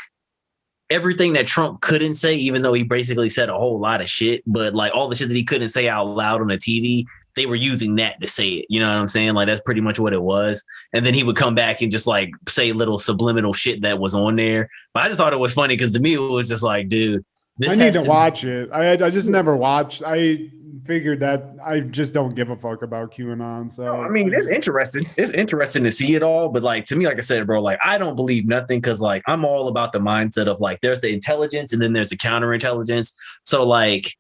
everything that Trump couldn't say, even though he basically said a whole lot of shit, but like all the shit that he couldn't say out loud on the TV, they were using that to say it. You know what I'm saying? Like, that's pretty much what it was. And then he would come back and just like say little subliminal shit that was on there. But I just thought it was funny because to me, it was just like, dude, I need to watch it. I just never watched. I figured that I just don't give a fuck about QAnon. So I mean, it's interesting. It's interesting to see it all. But like, to me, like I said, bro, like I don't believe nothing because like I'm all about the mindset of like there's the intelligence and then there's the counterintelligence. So like,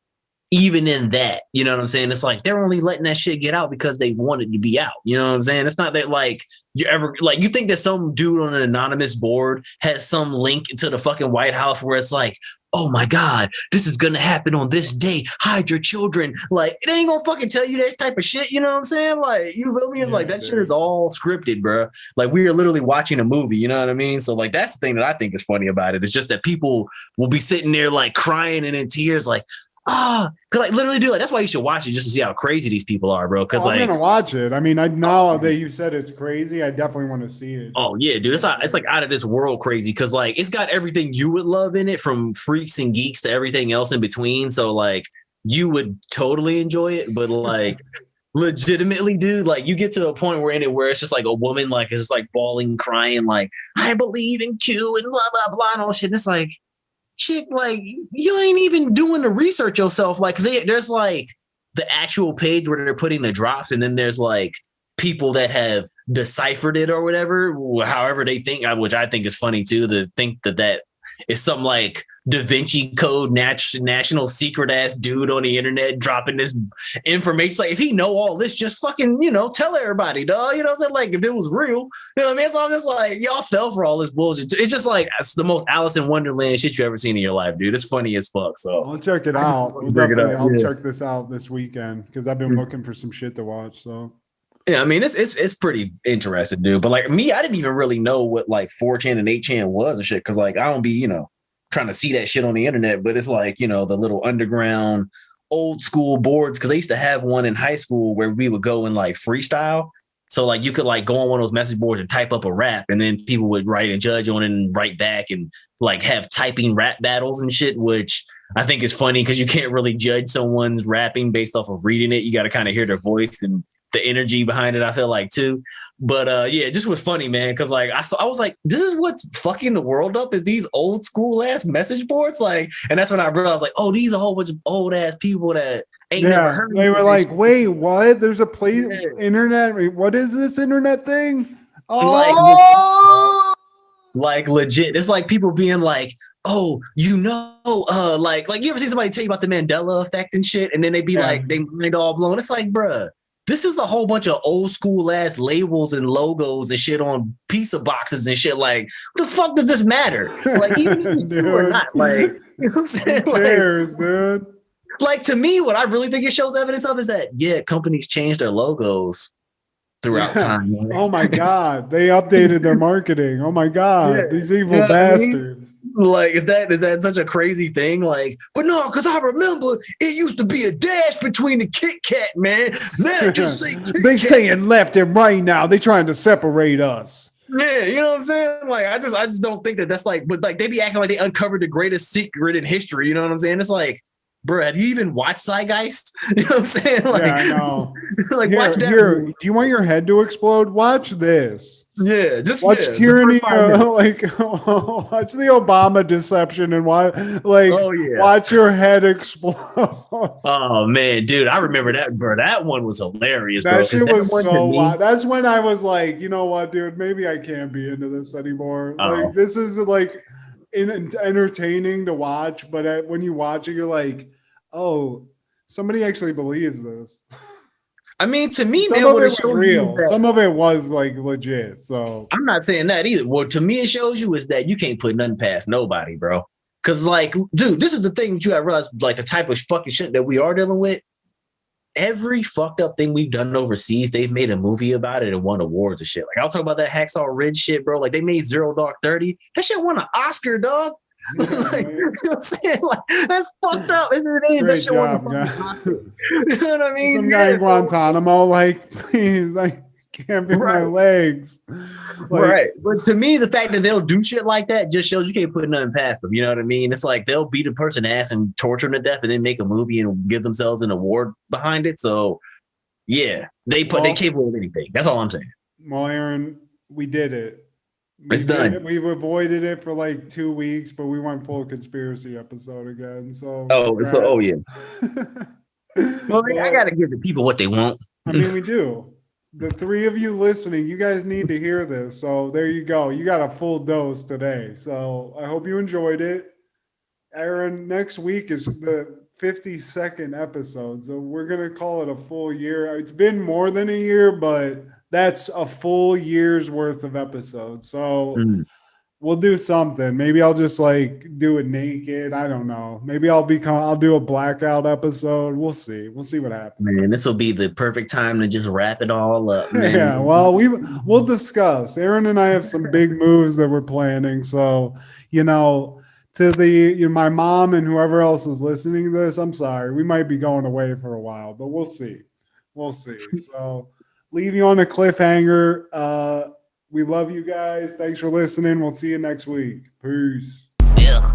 even in that, you know what I'm saying? It's like they're only letting that shit get out because they want it to be out. You know what I'm saying? It's not that like you ever like you think that some dude on an anonymous board has some link to the fucking White House where it's like, oh my God, this is gonna happen on this day. Hide your children. Like, it ain't gonna fucking tell you that type of shit. You know what I'm saying? Like, you feel me? It's like that shit is all scripted, bro. Like, we are literally watching a movie. You know what I mean? So like, that's the thing that I think is funny about it. It's just that people will be sitting there like crying and in tears, like, because like literally, dude, like that's why you should watch it just to see how crazy these people are, bro. Because I'm gonna watch it. I mean, I know that you said it's crazy. I definitely want to see it. Oh yeah, dude, it's like out of this world crazy. Because like it's got everything you would love in it, from freaks and geeks to everything else in between. So like you would totally enjoy it. But like legitimately, dude, like you get to a point where it's just like a woman like is just like bawling, crying, like I believe in Q and blah blah blah and all shit. And it's like, chick, like you ain't even doing the research yourself, like, because there's like the actual page where they're putting the drops, and then there's like people that have deciphered it or whatever, however they think, which I think is funny too, to think that is some like Da Vinci Code national secret ass dude on the internet dropping this information. Like, if he know all this, just fucking, tell everybody, dog. You know what I'm saying? Like, if it was real, you know what I mean? So I'm just like, y'all fell for all this bullshit. It's just like, it's the most Alice in Wonderland shit you ever seen in your life, dude. It's funny as fuck. So I'll check it out. I'll check this out this weekend because I've been looking for some shit to watch. So yeah, I mean, it's pretty interesting, dude. But like me, I didn't even really know what like 4chan and 8chan was and shit, because like I don't be, trying to see that shit on the internet. But it's like, the little underground old school boards, because I used to have one in high school where we would go and like freestyle. So like you could like go on one of those message boards and type up a rap, and then people would write and judge on it and write back and like have typing rap battles and shit, which I think is funny because you can't really judge someone's rapping based off of reading it. You got to kind of hear their voice and the energy behind it, I feel like, too. But yeah, it just was funny, man. Cause like I was like, this is what's fucking the world up is these old school ass message boards. Like, and that's when I realized, like, oh, these are a whole bunch of old ass people that ain't never heard. They were like, shit. wait, what? There's a place Yeah. internet. What is this internet thing? Like, Oh, like legit. It's like people being like, oh, like you ever see somebody tell you about the Mandela effect and shit, and then they be like, they mind all blown. It's like, bruh, this is a whole bunch of old school ass labels and logos and shit on pizza boxes and shit. Like, what the fuck does this matter? Like, even if it's true or not, like, you know what I'm saying? who cares, dude? Like to me, what I really think it shows evidence of is that companies change their logos throughout time. Oh my god, they updated their marketing. Oh my god, these evil You know what I mean? bastards. Like, is that such a crazy thing? Like, but no, because I remember it used to be a dash between the Kit Kat, man. Now just say Kit They Kat. saying left and right now. They trying to separate us. Yeah, you know what I'm saying? Like, I just don't think that's like, but like they be acting like they uncovered the greatest secret in history. You know what I'm saying? It's like, bro, have you even watched Zeitgeist? You know what I'm saying? Like, Yeah, I know. like watch that. Here, do you want your head to explode? Watch this. Yeah, just Watch the tyranny, first 5 minutes. like watch the Obama deception and watch watch your head explode. Oh man, dude, I remember that, bro. That one was hilarious, bro. That 'cause shit was one to so me- wild. That's when I was like, you know what, dude, maybe I can't be into this anymore. Oh. Like, this is like entertaining to watch, but when you watch it, you're like, oh, somebody actually believes this. I mean, to me, Some man, of what it it was shows you real. is that- Some of it was like legit. So I'm not saying that either. Well, to me, it shows you is that you can't put nothing past nobody, bro. Cause like, dude, this is the thing that you gotta realize, like the type of fucking shit that we are dealing with. Every fucked up thing we've done overseas, they've made a movie about it and won awards and shit. Like I'll talk about that Hacksaw Ridge shit, bro. Like they made Zero Dark 30. That shit won an Oscar, dog. Like, you know what I'm saying? Like, that's fucked up, isn't it? Great That shit won a job, fucking guys. Oscar. You know what I mean? some guy in bro. Guantanamo, like, please, I can't feel my Right. legs. Like, Right. But to me, the fact that they'll do shit like that just shows you can't put nothing past them. You know what I mean? It's like they'll beat a person ass and torture them to death and then make a movie and give themselves an award behind it. So yeah, they capable of anything. That's all I'm saying. Well, Aaron, we did it. It's done. We've avoided it for like 2 weeks, but we went full conspiracy episode again. So Yeah. Well, I gotta give the people what they want. I mean, we do. The three of you listening, you guys need to hear this. So there you go. You got a full dose today. So I hope you enjoyed it. Aaron, next week is the 52nd episode. So we're going to call it a full year. It's been more than a year, but that's a full year's worth of episodes. So we'll do something. Maybe I'll just like do it naked. I don't know. Maybe I'll do a blackout episode. We'll see. We'll see what happens. Man, this will be the perfect time to just wrap it all up, man. Yeah, well, we'll discuss. Aaron and I have some big moves that we're planning. So, to my mom and whoever else is listening to this, I'm sorry. We might be going away for a while, but we'll see. We'll see. So, leave you on a cliffhanger. We love you guys. Thanks for listening. We'll see you next week. Peace. Yeah.